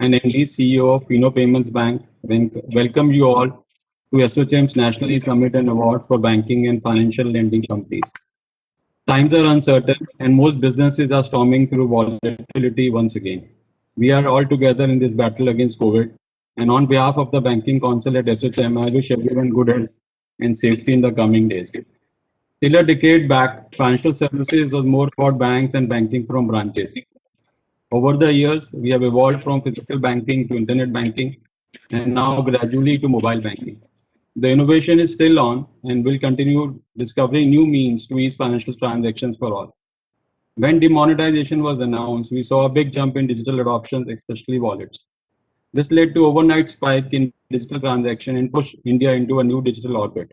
and MD CEO of Fino Payments Bank. Welcome you all to SOCHM's Nationally Summit and Award for Banking and Financial Lending Companies. Times are uncertain, and most businesses are storming through volatility once again. We are all together in this battle against COVID, and on behalf of the Banking Council at SOCHM, I wish everyone good health and safety in the coming days. Till a decade back, financial services was more about banks and banking from branches. Over the years, we have evolved from physical banking to internet banking and now gradually to mobile banking. The innovation is still on and will continue discovering new means to ease financial transactions for all. When demonetization was announced, we saw a big jump in digital adoption, especially wallets. This led to overnight spike in digital transaction and pushed India into a new digital orbit.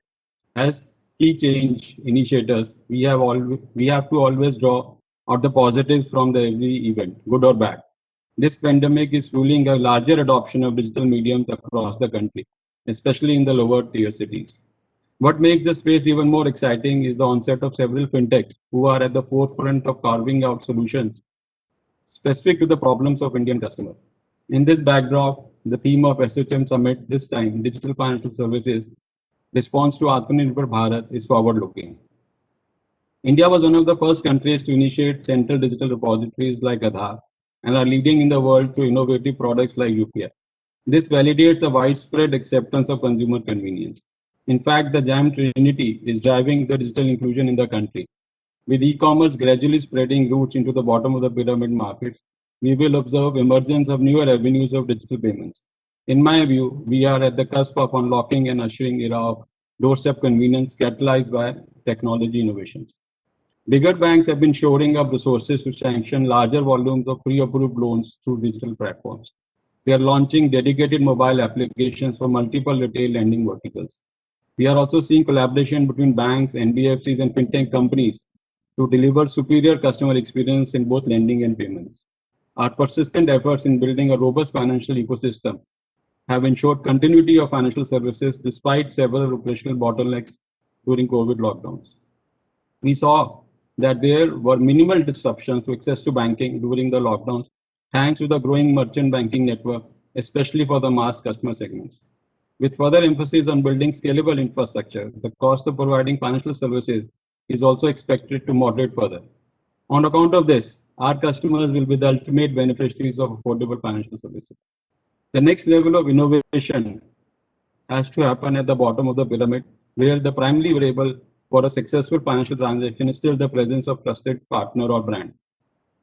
As key change initiators, we have to always draw out the positives from the every event, good or bad. This pandemic is fueling a larger adoption of digital mediums across the country, especially in the lower tier cities. What makes the space even more exciting is the onset of several fintechs who are at the forefront of carving out solutions specific to the problems of Indian customers. In this backdrop, the theme of SOCHM Summit this time, Digital Financial Services, response to Atmanirbhar Bharat, is forward-looking. India was one of the first countries to initiate central digital repositories like Aadhaar and are leading in the world through innovative products like UPI. This validates a widespread acceptance of consumer convenience. In fact, the JAM Trinity is driving the digital inclusion in the country. With e-commerce gradually spreading roots into the bottom of the pyramid markets, we will observe emergence of newer avenues of digital payments. In my view, we are at the cusp of unlocking and ushering era of doorstep convenience catalyzed by technology innovations. Bigger banks have been shoring up resources to sanction larger volumes of pre-approved loans through digital platforms. We are launching dedicated mobile applications for multiple retail lending verticals. We are also seeing collaboration between banks, NBFCs, and fintech companies to deliver superior customer experience in both lending and payments. Our persistent efforts in building a robust financial ecosystem have ensured continuity of financial services despite several operational bottlenecks during COVID lockdowns. We saw that there were minimal disruptions to access to banking during the lockdowns, thanks to the growing merchant banking network, especially for the mass customer segments. With further emphasis on building scalable infrastructure, the cost of providing financial services is also expected to moderate further. On account of this, our customers will be the ultimate beneficiaries of affordable financial services. The next level of innovation has to happen at the bottom of the pyramid, where the primary variable for a successful financial transaction is still the presence of trusted partner or brand.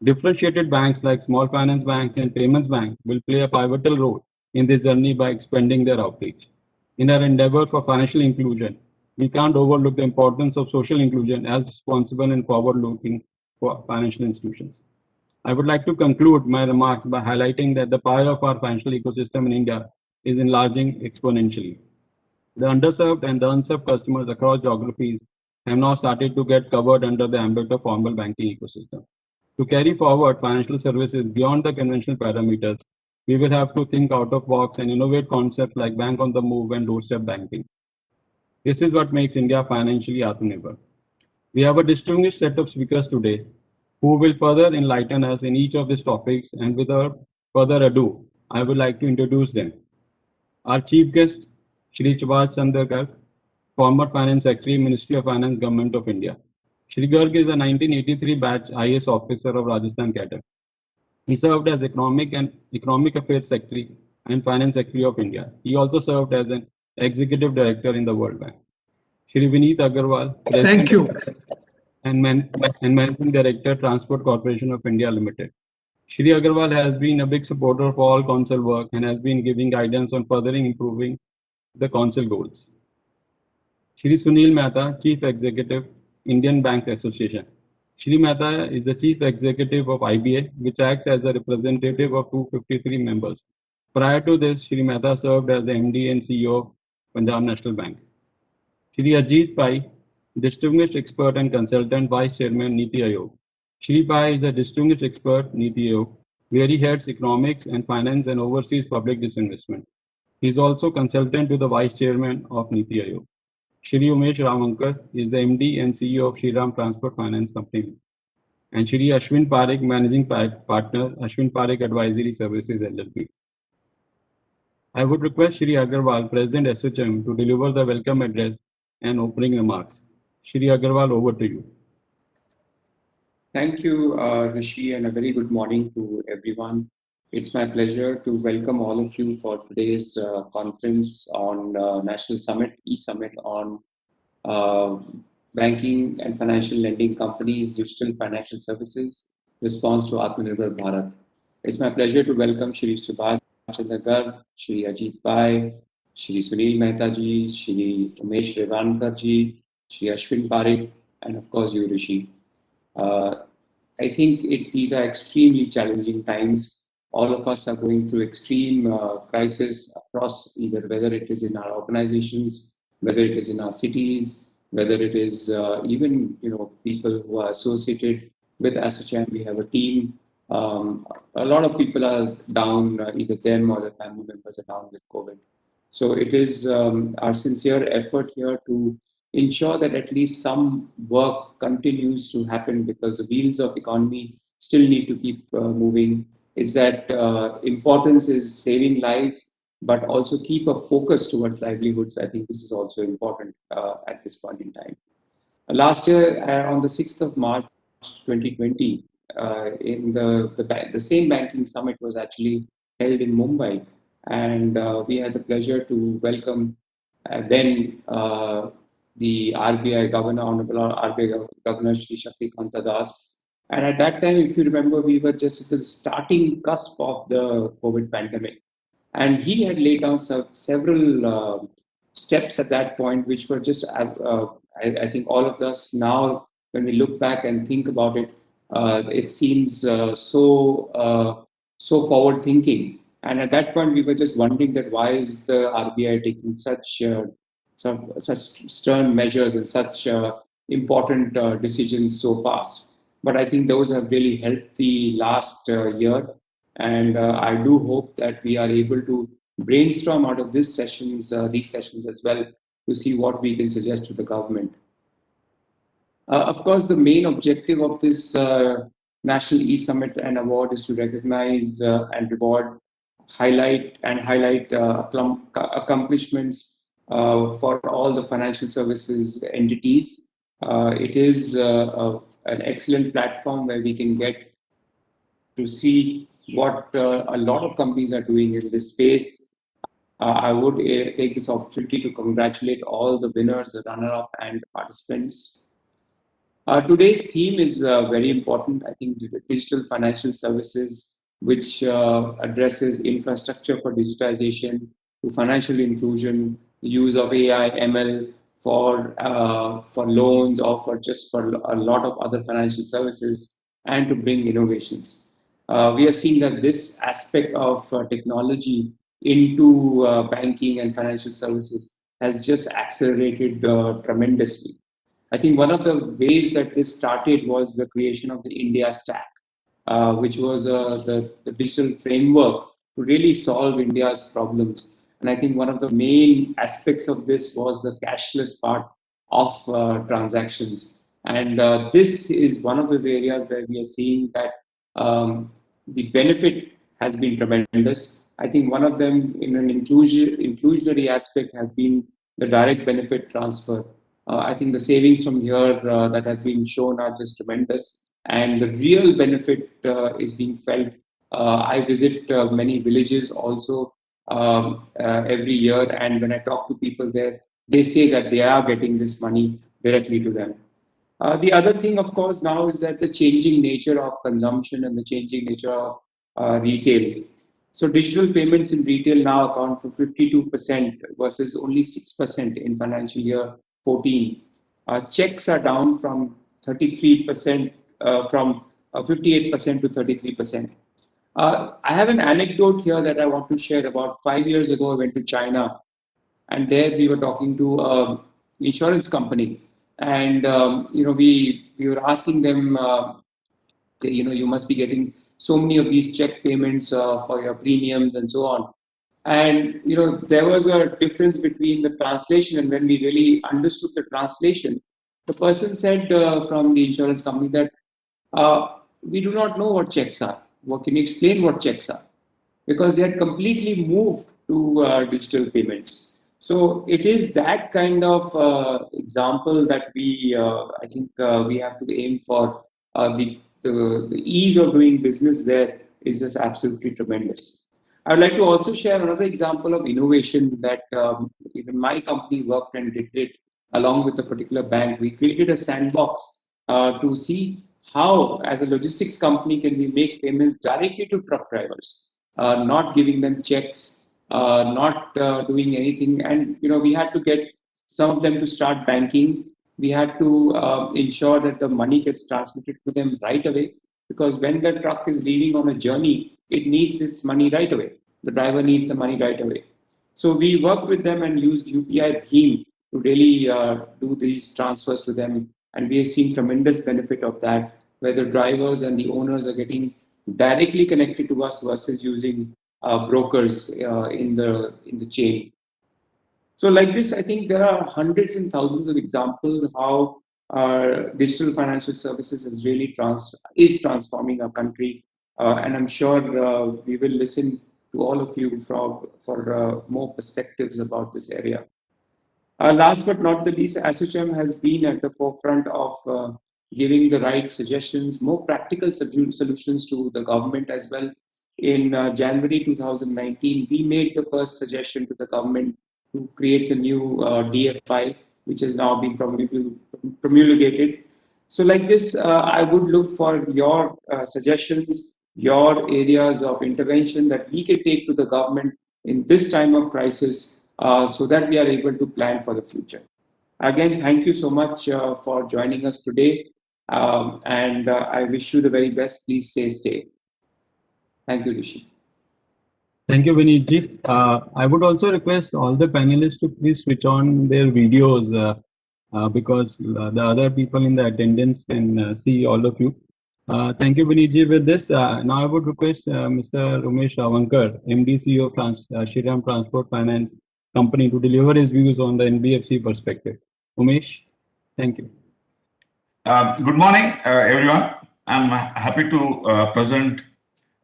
Differentiated banks like small finance banks and payments bank will play a pivotal role in this journey by expanding their outreach. In our endeavor for financial inclusion, we can't overlook the importance of social inclusion as responsible and forward-looking for financial institutions. I would like to conclude my remarks by highlighting that the pie of our financial ecosystem in India is enlarging exponentially. The underserved and the unserved customers across geographies have now started to get covered under the ambit of formal banking ecosystem. To carry forward financial services beyond the conventional parameters, we will have to think out of box and innovate concepts like bank on the move and doorstep banking. This is what makes India financially Atmanirbhar. We have a distinguished set of speakers today who will further enlighten us in each of these topics, and without further ado, I would like to introduce them. Our chief guest, Shri Subhash Chandra Garg, former Finance Secretary, Ministry of Finance, Government of India. Shri Garg is a 1983 batch IAS officer of Rajasthan cadre. He served as Economic Affairs Secretary and Finance Secretary of India. He also served as an Executive Director in the World Bank. Shri Vineet Agarwal, Thank you. and Managing Director, Transport Corporation of India Limited. Shri Agarwal has been a big supporter of all council work and has been giving guidance on furthering improving the council goals. Shri Sunil Mehta, Chief Executive, Indian Banks Association. Shri Mehta is the Chief Executive of IBA, which acts as a representative of 253 members. Prior to this, Shri Mehta served as the MD and CEO of Punjab National Bank. Shri Ajit Pai, Distinguished Expert and Consultant, Vice Chairman, Niti Aayog. Shri Pai is a Distinguished Expert, Niti Aayog, where he heads economics and finance and oversees public disinvestment. He is also consultant to the Vice Chairman of Niti Aayog. Shri Umesh Ramankar is the MD and CEO of Shriram Transport Finance Company. And Shri Ashwin Parekh, Managing Partner, Ashwin Parekh Advisory Services LLP. I would request Shri Agarwal, President SHM, to deliver the welcome address and opening remarks. Shri Agarwal, over to you. Thank you, Rishi, and a very good morning to everyone. It's my pleasure to welcome all of you for today's conference on National Summit, e-Summit on uh, banking and financial lending companies, digital financial services, response to Atmanirbhar Bharat. It's my pleasure to welcome Shri Subhash Chandra Garg, Shri Ajit Pai, Shri Sunil Mehta ji, Shri Umesh Revankar ji, Shri Ashwin Parekh, and of course you, Rishi. Uh, I think these are extremely challenging times. All of us are going through extreme crisis across either whether it is in our organizations, whether it is in our cities, whether it is even people who are associated with ASSOCHAM. We have a team. A lot of people are down, either them or their family members are down with COVID. So it is our sincere effort here to ensure that at least some work continues to happen because the wheels of economy still need to keep moving. Is that importance is saving lives, but also keep a focus towards livelihoods. I think this is also important at this point in time. Last year, on the 6th of March 2020, in the same banking summit was actually held in Mumbai, and we had the pleasure to welcome then the RBI Governor, Honorable RBI Governor Shri Shakti Kanta Das. And at that time, if you remember, we were just at the starting cusp of the COVID pandemic. And he had laid down several steps at that point, which were just, I think all of us now, when we look back and think about it, it seems so forward thinking. And at that point, we were just wondering that why is the RBI taking such stern measures and such important decisions so fast. But I think those have really helped the last year. And I do hope that we are able to brainstorm out of these sessions as well to see what we can suggest to the government. Of course, the main objective of this National E-Summit and Award is to recognize and reward, highlight accomplishments for all the financial services entities. It is an excellent platform where we can get to see what a lot of companies are doing in this space. I would take this opportunity to congratulate all the winners, the runner-up, and the participants. Today's theme is very important. I think digital financial services, which addresses infrastructure for digitization to financial inclusion, use of AI, ML for loans or for a lot of other financial services, and to bring innovations. We are seeing that this aspect of technology into banking and financial services has just accelerated tremendously. I think one of the ways that this started was the creation of the India Stack, which was the digital framework to really solve India's problems. And I think one of the main aspects of this was the cashless part of transactions. And this is one of those areas where we are seeing that the benefit has been tremendous. I think one of them in an inclusionary aspect has been the direct benefit transfer. I think the savings from here that have been shown are just tremendous, and the real benefit is being felt. I visit many villages also every year, and when I talk to people there, they say that they are getting this money directly to them. The other thing, of course, now is that the changing nature of consumption and the changing nature of retail. So digital payments in retail now account for 52% versus only 6% in financial year 14. Checks are down from 33%, from 58% to 33%. I have an anecdote here that I want to share. About 5 years ago, I went to China, and there we were talking to an insurance company, and we were asking them, you must be getting so many of these check payments for your premiums and so on. And there was a difference between the translation, and when we really understood the translation, the person said from the insurance company that we do not know what checks are. What can you explain what checks are? Because they had completely moved to digital payments. So it is that kind of example that I think we have to aim for. The ease of doing business there is just absolutely tremendous. I'd like to also share another example of innovation that even my company worked and did it along with a particular bank. We created a sandbox to see how, as a logistics company, can we make payments directly to truck drivers, not giving them checks, not doing anything. And we had to get some of them to start banking. We had to ensure that the money gets transmitted to them right away, because when the truck is leaving on a journey, it needs its money right away. The driver needs the money right away. So we worked with them and used UPI Bheem to really do these transfers to them. And we have seen tremendous benefit of that, where the drivers and the owners are getting directly connected to us versus using brokers in the chain. So like this, I think there are hundreds and thousands of examples how digital financial services is transforming our country, and I'm sure we will listen to all of you for more perspectives about this area. Last but not the least, ASSOCHAM has been at the forefront of giving the right suggestions, more practical solutions to the government as well. In January 2019, we made the first suggestion to the government to create the new DFI, which has now been promulgated. So like this, I would look for your suggestions, your areas of intervention that we can take to the government in this time of crisis, so that we are able to plan for the future. Again, thank you so much for joining us today. And I wish you the very best. Please stay. Thank you, Rishi. Thank you, Vineetji. I would also request all the panelists to please switch on their videos because the other people in the attendance can see all of you. Thank you, Vineetji. With this, now I would request Mr. Umesh Ravankar, MD CEO of Shriram Transport Finance Company, to deliver his views on the NBFC perspective. Umesh, thank you. Good morning, everyone. I'm happy to present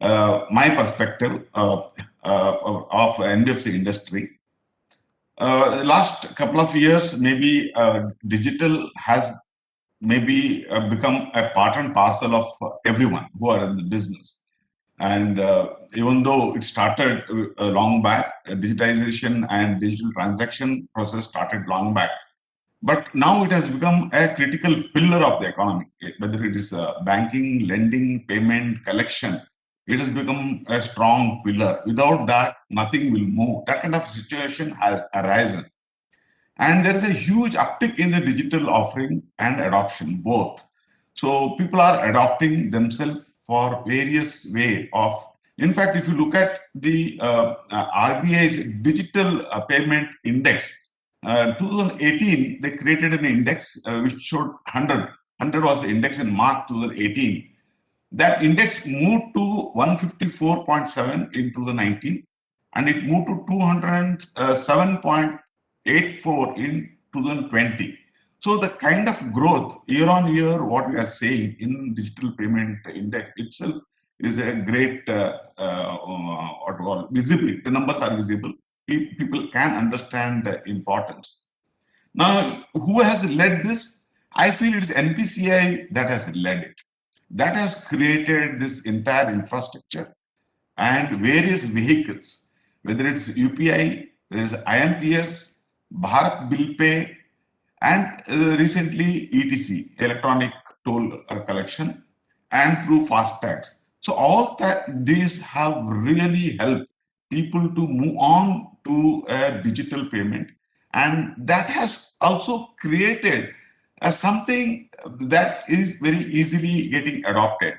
my perspective of NBFC industry. The last couple of years, maybe digital has maybe become a part and parcel of everyone who are in the business. And even though it started long back, digitization and digital transaction process started long back, but now it has become a critical pillar of the economy, whether it is banking, lending, payment, collection. It has become a strong pillar. Without that, nothing will move. That kind of situation has arisen. And there is a huge uptick in the digital offering and adoption, both. So people are adopting themselves for various way of, in fact, if you look at the RBI's digital payment index, 2018, they created an index which showed 100. 100 was the index in March 2018. That index moved to 154.7 in 2019, and it moved to 207.84 in 2020. So the kind of growth year on year, what we are seeing in digital payment index itself is a great visibility. The numbers are visible. People can understand the importance. Now, who has led this? I feel it's NPCI that has led it. That has created this entire infrastructure and various vehicles, whether it's UPI, whether it's IMPS, Bharat Bill Pay, and recently ETC, electronic toll collection, and through FASTags. So all that these have really helped people to move on to a digital payment, and that has also created something that is very easily getting adopted.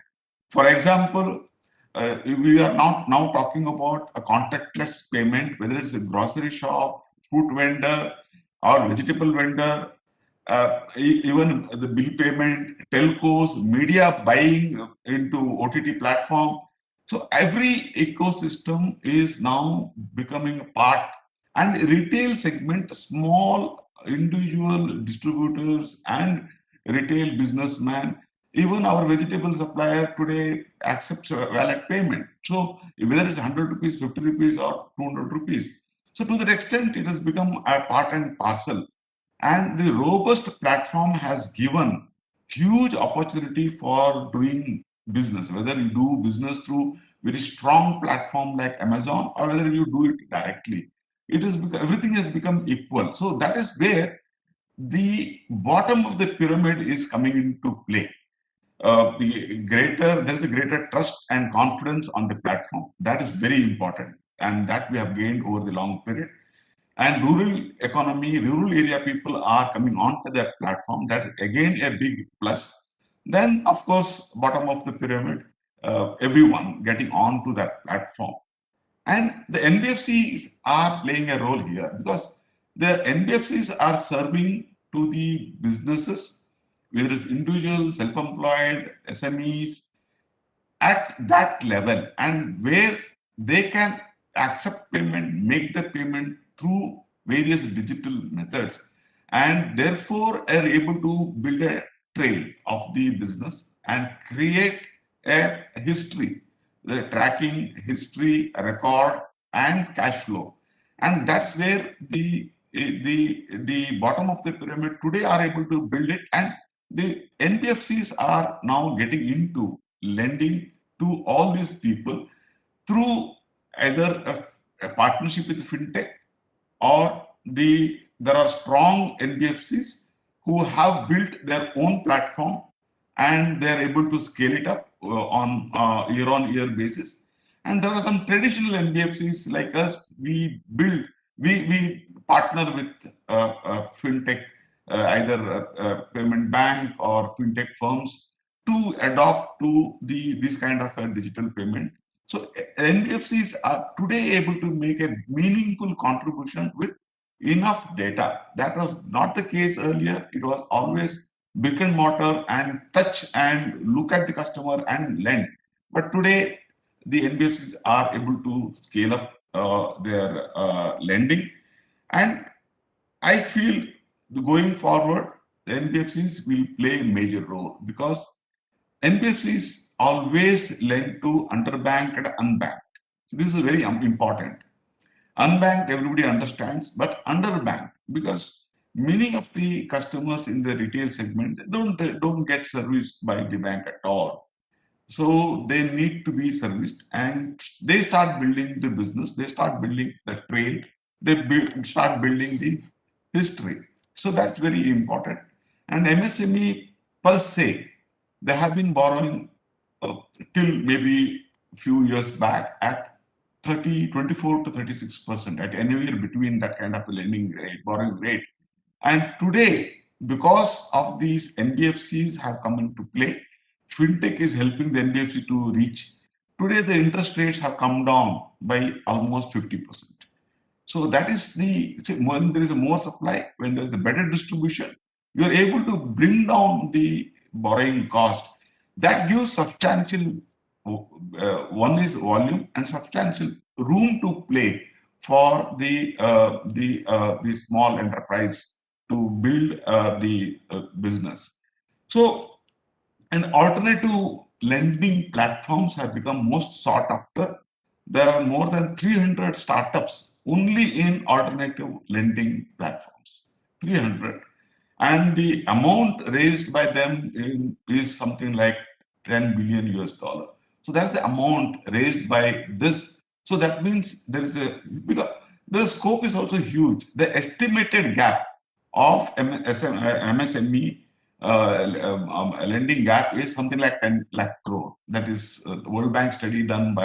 For example, we are now talking about a contactless payment, whether it's a grocery shop, fruit vendor, or vegetable vendor, even the bill payment, telcos, media buying into OTT platform. So every ecosystem is now becoming a part, and retail segment, small individual distributors and retail businessmen, Even our vegetable supplier today accepts wallet payment. So whether it's 100 rupees, 50 rupees, or 200 rupees. So to that extent, it has become a part and parcel. And the robust platform has given huge opportunity for doing business, whether you do business through very strong platform like Amazon or whether you do it directly. It is everything has become equal. So that is where the bottom of the pyramid is coming into play. There is a greater trust and confidence on the platform. That is very important, and that we have gained over the long period. And rural economy, rural area people are coming onto that platform. That's again a big plus. Then, of course, bottom of the pyramid, everyone getting onto that platform. And the NBFCs are playing a role here because the NBFCs are serving to the businesses, whether it's individuals, self-employed, SMEs, at that level, and where they can accept payment, make the payment through various digital methods, and therefore are able to build a trail of the business and create a history, the tracking history, record, and cash flow. And that's where the bottom of the pyramid today are able to build it, and the NBFCs are now getting into lending to all these people through either a partnership with fintech, or there are strong NBFCs who have built their own platform and they are able to scale it up on year-on-year basis. And there are some traditional NBFCs like us. We partner with fintech, either a payment bank or fintech firms, to adopt to this kind of a digital payment. So NBFCs are today able to make a meaningful contribution with enough data. That was not the case earlier. It was always brick and mortar and touch and look at the customer and lend. But today, the NBFCs are able to scale up their lending. And I feel going forward, the NBFCs will play a major role because NBFCs always lend to underbanked and unbanked. So this is very important. Unbanked, everybody understands, but underbanked, because many of the customers in the retail segment don't get serviced by the bank at all. So they need to be serviced, and they start building the business, they start building the trade, start building the history. So that's very important. And MSME per se, they have been borrowing till maybe a few years back at 24 to 36%, at anywhere between that kind of a lending rate, borrowing rate. And today, because of these NBFCs have come into play, fintech is helping the NBFC to reach. Today, the interest rates have come down by almost 50%. So that is when there is a more supply, when there is a better distribution, you are able to bring down the borrowing cost. That gives substantial, one is volume and substantial room to play for the small enterprise to build the business. So, and alternative lending platforms have become most sought after. There are more than 300 startups only in alternative lending platforms. 300. And the amount raised by them is something like 10 billion US dollar. So that's the amount raised by this. So that means because the scope is also huge. The estimated gap of MSME lending gap is something like 10 lakh crore. That is World Bank study done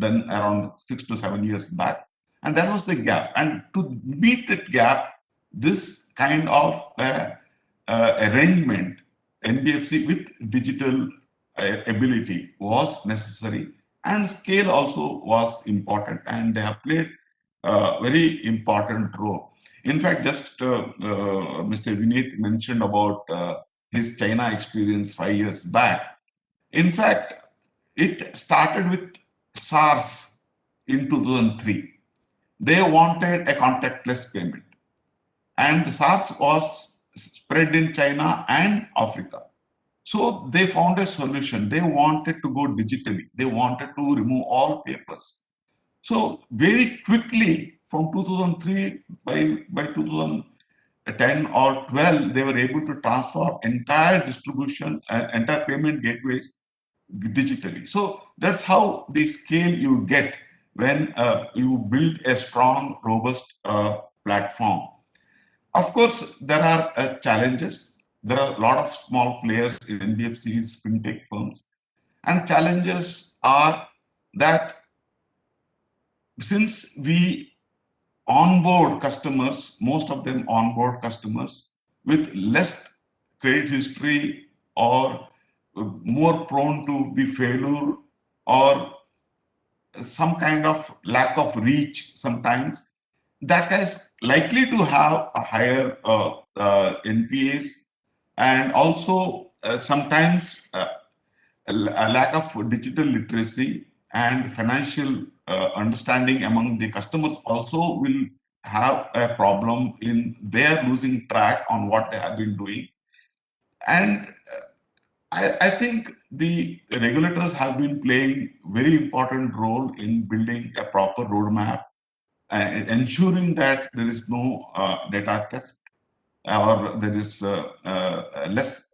around 6 to 7 years back. And that was the gap. And to meet that gap, this kind of arrangement, NBFC with digital ability was necessary, and scale also was important, and they have played a very important role. In fact, just Mr. Vineet mentioned about his China experience 5 years back. In fact, it started with SARS in 2003. They wanted a contactless payment, and the SARS was spread in China and Africa. So they found a solution. They wanted to go digitally. They wanted to remove all papers. So very quickly from 2003, by 2010 or 12, they were able to transform entire distribution and entire payment gateways digitally. So that's how the scale you get when you build a strong, robust platform. Of course, there are challenges. There are a lot of small players in NBFCs, fintech firms, and challenges are that since we onboard customers, most of them onboard customers with less credit history or more prone to be failure or some kind of lack of reach sometimes, that is likely to have a higher NPAs, and also sometimes a lack of digital literacy and financial understanding among the customers also will have a problem in their losing track on what they have been doing. And I think the regulators have been playing very important role in building a proper roadmap and ensuring that there is no data theft or there is less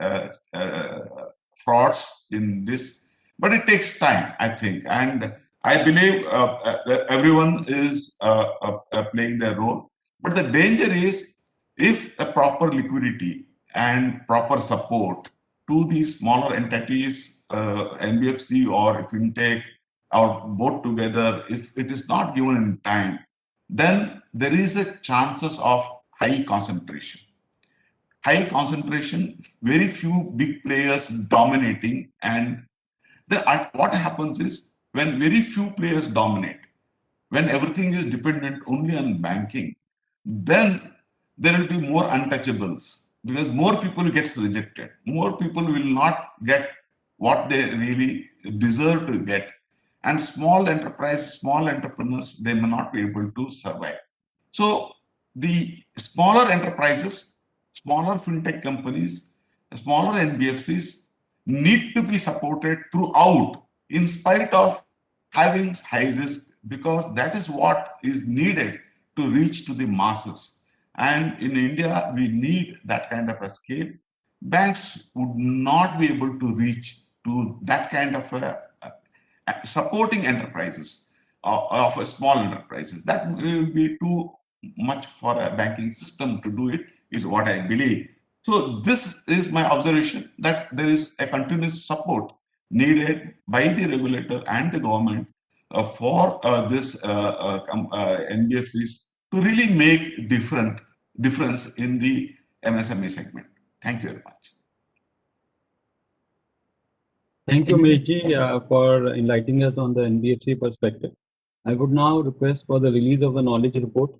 frauds in this. But it takes time, I think, and I believe everyone is playing their role. But the danger is if a proper liquidity and proper support to these smaller entities, NBFC or fintech, or both together, if it is not given in time, then there is a chances of high concentration. High concentration, very few big players dominating, and what happens is when very few players dominate, when everything is dependent only on banking, then there will be more untouchables because more people gets rejected. More people will not get what they really deserve to get. And small enterprise, small entrepreneurs, they may not be able to survive. So the smaller enterprises, smaller fintech companies, smaller NBFCs need to be supported throughout in spite of having high risk, because that is what is needed to reach to the masses. And in India, we need that kind of a scale. Banks would not be able to reach to that kind of supporting enterprises of a small enterprises. That will be too much for a banking system to do it, is what I believe. So this is my observation, that there is a continuous support needed by the regulator and the government for this NBFCs to really make difference in the MSME segment. Thank you very much. Thank you, Meshji, for enlightening us on the NBFC perspective. I would now request for the release of the knowledge report.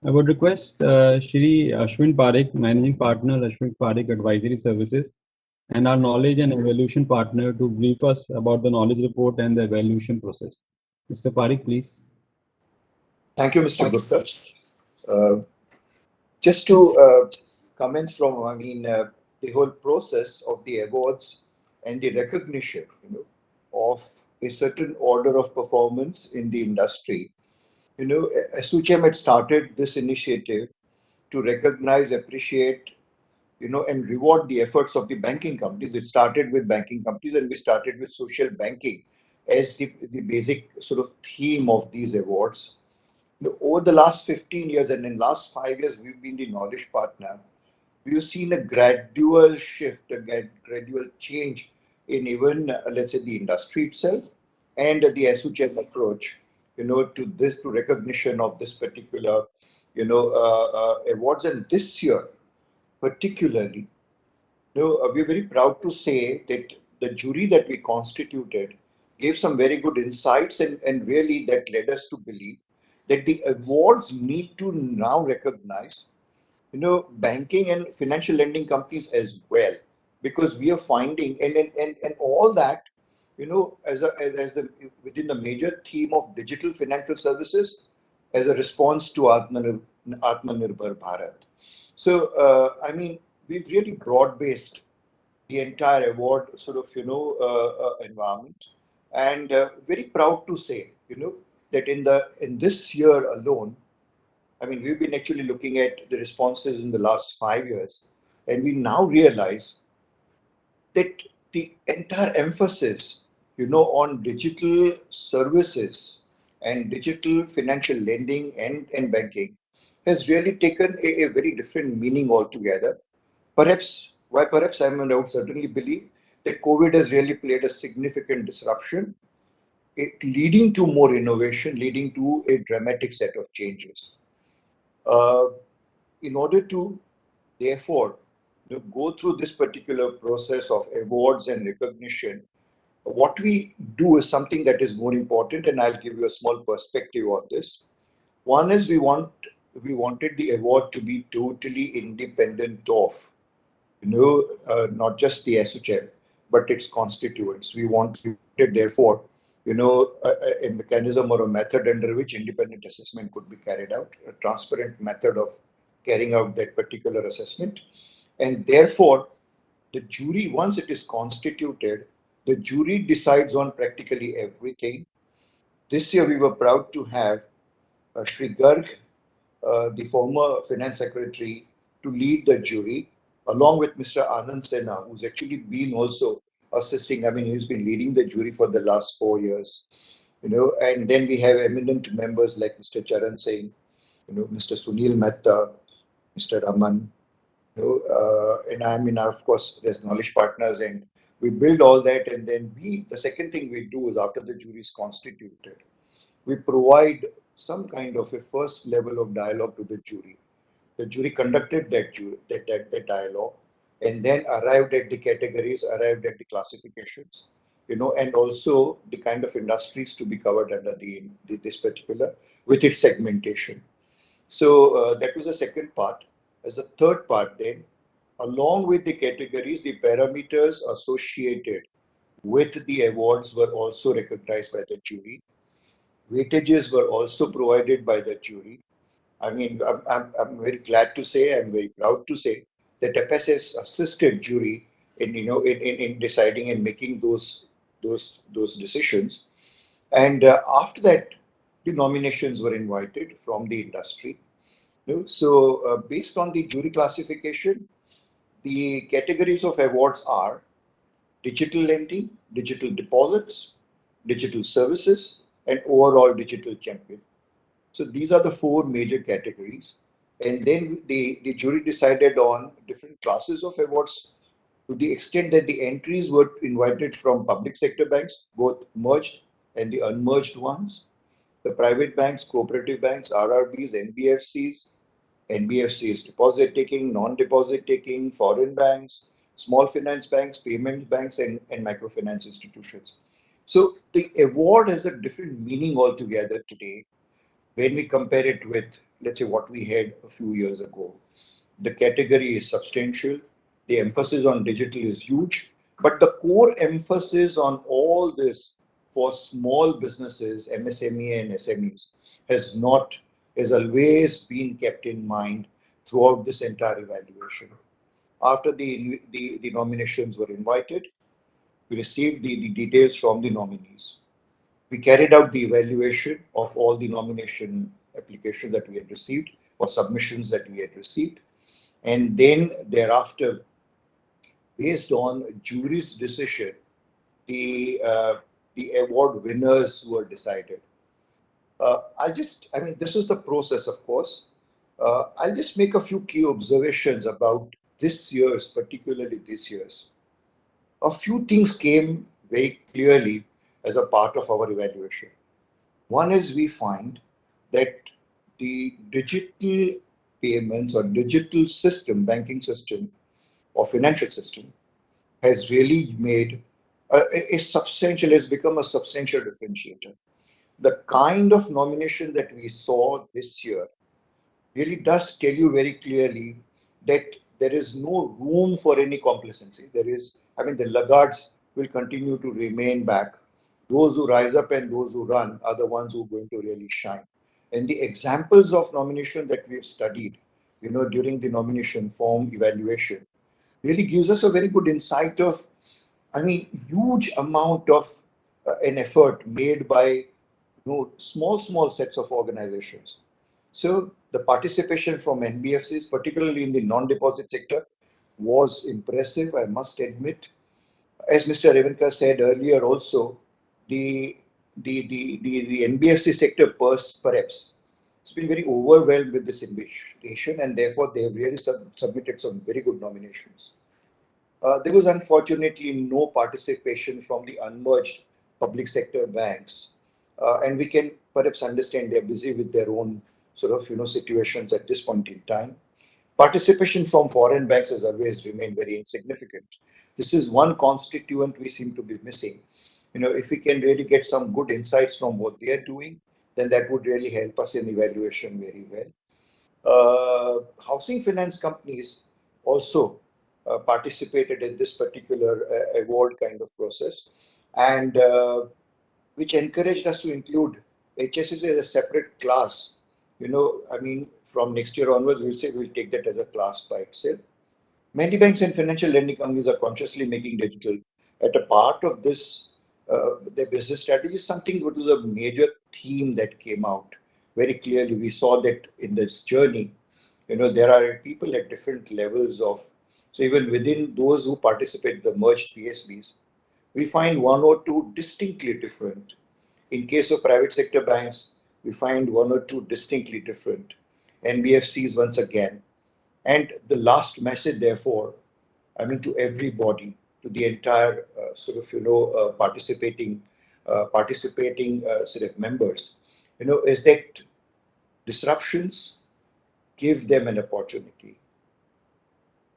I would request Shri Ashwin Parekh, Managing Partner, Ashwin Parekh Advisory Services, and our knowledge and evaluation partner to brief us about the knowledge report and the evaluation process. Mr. Parekh, please. Thank you, Mr. Gupta. Just to comments from, the whole process of the awards and the recognition, of a certain order of performance in the industry. ASSOCHAM had started this initiative to recognize, appreciate, and reward the efforts of the banking companies. It started with banking companies, and we started with social banking as the basic sort of theme of these awards. Over the last 15 years and in last 5 years, we've been the knowledge partner. We've seen a gradual shift, a gradual change in even, let's say, the industry itself and the ASSOCHAM approach, to recognition of this particular, awards. And this year, particularly, we're very proud to say that the jury that we constituted gave some very good insights, and really that led us to believe that the awards need to now recognize, banking and financial lending companies as well, because we are finding and all that, as the within the major theme of digital financial services as a response to Atmanirbhar Bharat. So, I mean, we've really broad-based the entire award sort of, environment, and very proud to say, that in this year alone, I mean, we've been actually looking at the responses in the last 5 years, and we now realize that the entire emphasis, on digital services and digital financial lending and banking has really taken a very different meaning altogether. Perhaps I would certainly believe that COVID has really played a significant disruption, leading to more innovation, leading to a dramatic set of changes. Uh, in order to, therefore, go through this particular process of awards and recognition, what we do is something that is more important, and I'll give you a small perspective on this. One is we wanted the award to be totally independent of, not just the SHM, but its constituents. We wanted, therefore, a mechanism or a method under which independent assessment could be carried out, a transparent method of carrying out that particular assessment. And therefore, the jury, once it is constituted, the jury decides on practically everything. This year, we were proud to have Shri Garg, the former finance secretary, to lead the jury, along with Mr. Anand Sena, who's actually been also assisting. I mean, he's been leading the jury for the last 4 years, and then we have eminent members like Mr. Charan Singh, Mr. Sunil Mehta, Mr. Raman, and I mean, of course, there's knowledge partners, and we build all that. And then the second thing we do is, after the jury is constituted, we provide some kind of a first level of dialogue to the jury. The jury conducted that dialogue, and then arrived at the categories, arrived at the classifications, and also the kind of industries to be covered under this particular, with its segmentation. So that was the second part. As the third part, then, along with the categories, the parameters associated with the awards were also recognized by the jury. Weightages were also provided by the jury. I mean, I'm very glad to say, I'm very proud to say that FSS assisted jury in, in deciding and making those decisions. And after that, the nominations were invited from the industry. So based on the jury classification, the categories of awards are digital lending, digital deposits, digital services, and overall digital champion. So these are the four major categories. And then the jury decided on different classes of awards, to the extent that the entries were invited from public sector banks, both merged and the unmerged ones, the private banks, cooperative banks, RRBs, NBFCs, NBFCs deposit taking, non-deposit taking, foreign banks, small finance banks, payment banks, and microfinance institutions. So the award has a different meaning altogether today when we compare it with, let's say, what we had a few years ago. The category is substantial. The emphasis on digital is huge, but the core emphasis on all this for small businesses, MSME and SMEs, has always been kept in mind throughout this entire evaluation. After the nominations were invited, we received the details from the nominees. We carried out the evaluation of all the nomination applications that we had received, or submissions that we had received. And then thereafter, based on jury's decision, the award winners were decided. I mean, this is the process, of course. I'll just make a few key observations about this year's, particularly this year's. A few things came very clearly as a part of our evaluation. One is, we find that the digital payments or digital system, banking system or financial system, has really made is substantial, has become a substantial differentiator. The kind of nomination that we saw this year really does tell you very clearly that there is no room for any complacency. The laggards will continue to remain back. Those who rise up and those who run are the ones who are going to really shine. And the examples of nomination that we've studied, during the nomination form evaluation, really gives us a very good insight of, huge amount of an effort made by small sets of organizations. So the participation from NBFCs, particularly in the non-deposit sector, was impressive, I must admit. As Mr. Revankar said earlier also, the NBFC sector perhaps has been very overwhelmed with this invitation, and therefore they have really submitted some very good nominations. There was unfortunately no participation from the unmerged public sector banks, and we can perhaps understand they're busy with their own sort of situations at this point in time. Participation from foreign banks has always remained very insignificant. This is one constituent we seem to be missing. If we can really get some good insights from what they are doing, then that would really help us in evaluation very well. Housing finance companies also participated in this particular award kind of process, and which encouraged us to include HSS as a separate class. From next year onwards, we'll take that as a class by itself. Many banks and financial lending companies are consciously making digital at a part of this, their business strategy. Something that was a major theme that came out very clearly. We saw that in this journey, there are people at different levels of, so even within those who participate in the merged PSBs, we find one or two distinctly different. In case of private sector banks, we find one or two distinctly different. NBFCs once again. And the last message, therefore, to everybody, to the entire participating sort of members, is that disruptions give them an opportunity.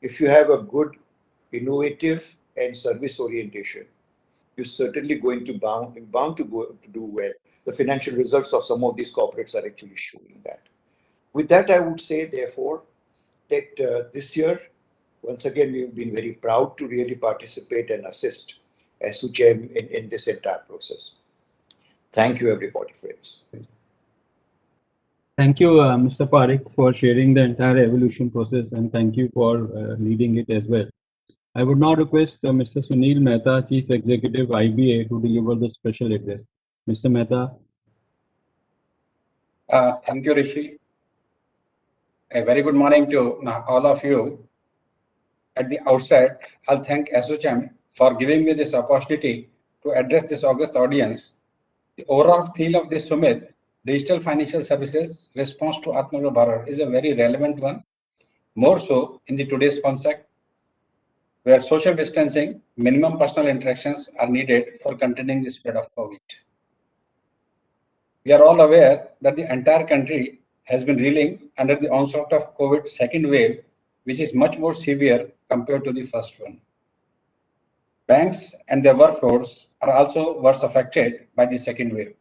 If you have a good, innovative and service orientation, you're certainly going to bound to do well. The financial results of some of these corporates are actually showing that. With that, I would say, therefore, that this year, once again, we've been very proud to really participate and assist ASSOCHAM in this entire process. Thank you, everybody, friends. Thank you, Mr. Parekh, for sharing the entire evolution process, and thank you for leading it as well. I would now request Mr. Sunil Mehta, Chief Executive, IBA, to deliver the special address. Mr. Mehta. Thank you, Rishi. A very good morning to all of you. At the outset, I'll thank ASSOCHAM for giving me this opportunity to address this august audience. The overall theme of this summit, Digital Financial Services Response to Atmanirbhar Bharat, is a very relevant one, more so in the today's context, where social distancing, minimum personal interactions are needed for containing the spread of COVID. We are all aware that the entire country has been reeling under the onslaught of COVID second wave, which is much more severe compared to the first one. Banks and their workforce are also worse affected by the second wave.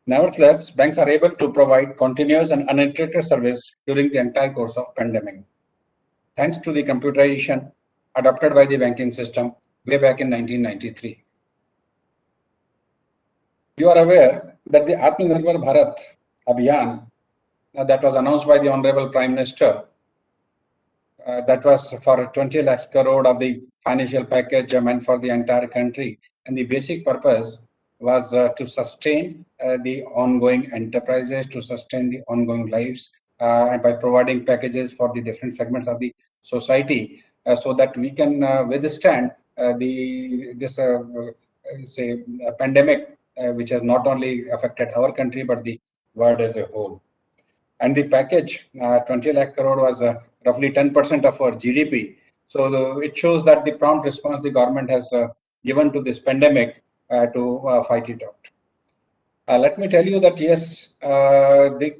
Nevertheless, banks are able to provide continuous and uninterrupted service during the entire course of pandemic, thanks to the computerization adopted by the banking system way back in 1993. You are aware that the Atmanirbhar Bharat Abhiyan that was announced by the Honorable Prime Minister, that was for 20 lakhs crore of the financial package meant for the entire country. And the basic purpose was to sustain the ongoing enterprises, to sustain the ongoing lives, and by providing packages for the different segments of the society, so that we can withstand this pandemic, which has not only affected our country but the world as a whole. And the package, 20 lakh crore, was roughly 10% of our GDP. So it shows that the prompt response the government has given to this pandemic to fight it out. Let me tell you that yes, the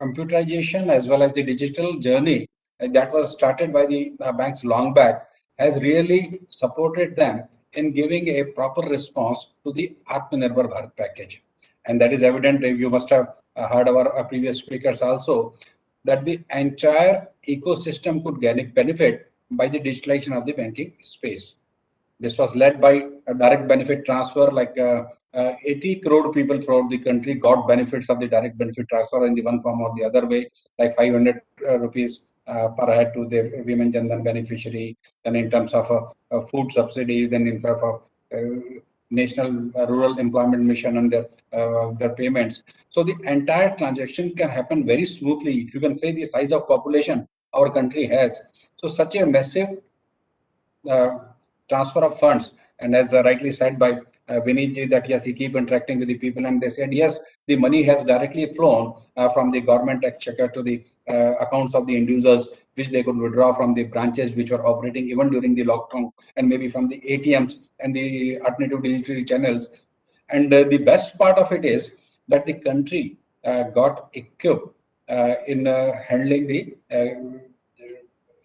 computerization as well as the digital journey that was started by the banks long back has really supported them in giving a proper response to the Atmanirbhar Bharat package. And that is evident, you must have heard our previous speakers also, that the entire ecosystem could benefit by the digitalization of the banking space. This was led by a direct benefit transfer, like 80 crore people throughout the country got benefits of the direct benefit transfer in the one form or the other way, like 500 rupees per head to the Women Jan Dhan beneficiary, then in terms of food subsidies, then in terms of National Rural Employment Mission and their payments. So the entire transaction can happen very smoothly. If you can say the size of population our country has, so such a massive transfer of funds, and as rightly said by Vineet ji, that yes, he keep interacting with the people, and they said yes, the money has directly flown from the government exchequer to the accounts of the individuals, which they could withdraw from the branches which were operating even during the lockdown, and maybe from the ATMs and the alternative digital channels. And the best part of it is that the country got equipped in handling the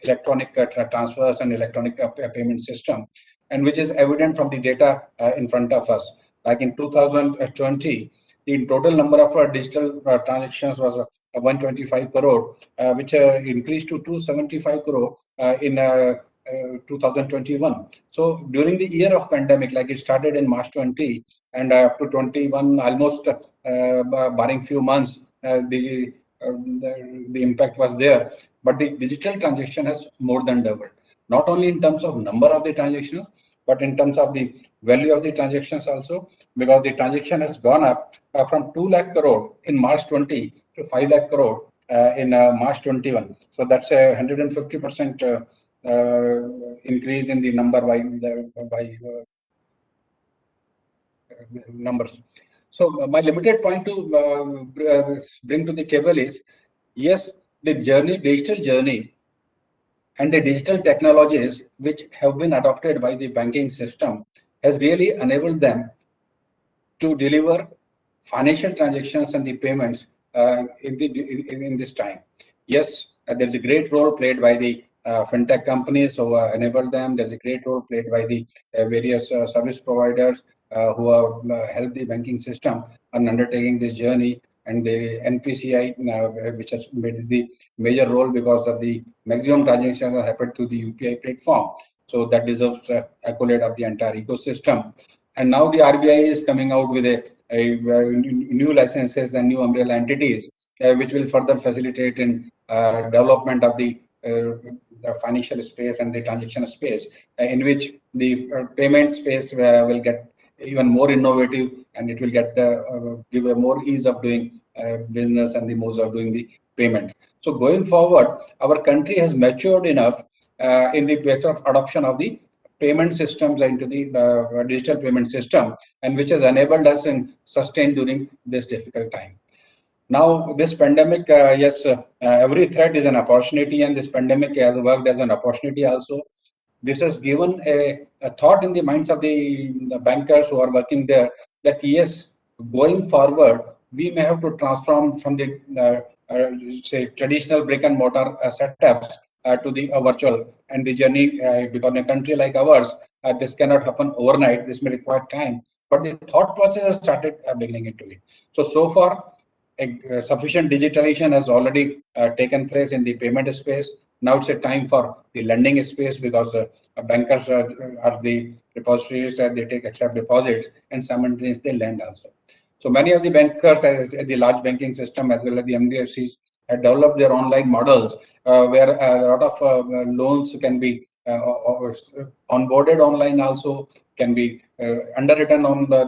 electronic transfers and electronic payment system, and which is evident from the data in front of us. Like in 2020, the total number of digital transactions was 125 crore, which increased to 275 crore in 2021. So during the year of pandemic, like it started in March 20 and up to 21, almost barring few months, the impact was there, but the digital transaction has more than doubled, not only in terms of number of the transactions, but in terms of the value of the transactions also, because the transaction has gone up from 2 lakh crore in March 20 to 5 lakh crore in March 21. So that's a 150% increase in the number by numbers. So my limited point to bring to the table is, yes, the digital journey and the digital technologies which have been adopted by the banking system has really enabled them to deliver financial transactions and the payments in this time. Yes, there's a great role played by the fintech companies who enable them. There's a great role played by the various service providers who have helped the banking system on undertaking this journey, and the NPCI, which has made the major role because of the maximum transactions that happened through the UPI platform. So that deserves accolade of the entire ecosystem. And now the RBI is coming out with a new licenses and new umbrella entities, which will further facilitate in development of the financial space and the transaction space, in which the payment space will get even more innovative, and it will get give a more ease of doing business and the modes of doing the payment. So going forward, our country has matured enough in the place of adoption of the payment systems into the digital payment system, and which has enabled us in sustain during this difficult time. Now, this pandemic, yes, every threat is an opportunity, and this pandemic has worked as an opportunity also. This has given a thought in the minds of the bankers who are working there that yes, going forward, we may have to transform from the say traditional brick and mortar setups to the virtual, and the journey, because in a country like ours, this cannot happen overnight. This may require time, but the thought process has started beginning into it. So far, sufficient digitalization has already taken place in the payment space. Now it's a time for the lending space, because bankers are the repositories and they accept deposits, and simultaneously they lend also. So many of the bankers, as the large banking system as well as the NBFCs, have developed their online models where a lot of loans can be onboarded online also, can be underwritten on the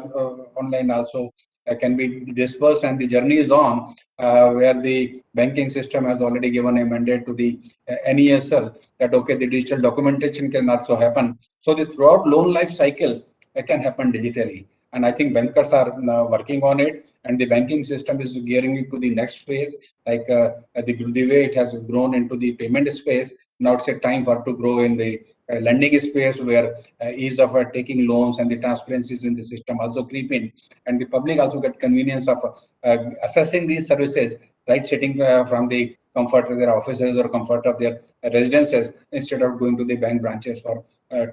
online also, can be dispersed, and the journey is on where the banking system has already given a mandate to the NESL that okay, the digital documentation can also happen. So the throughout loan life cycle can happen digitally. And I think bankers are working on it, and the banking system is gearing into the next phase. Like the way it has grown into the payment space, now it's a time for it to grow in the lending space, where ease of taking loans and the transparencies in the system also creep in, and the public also get convenience of assessing these services, right, sitting from the comfort of their offices or comfort of their residences instead of going to the bank branches for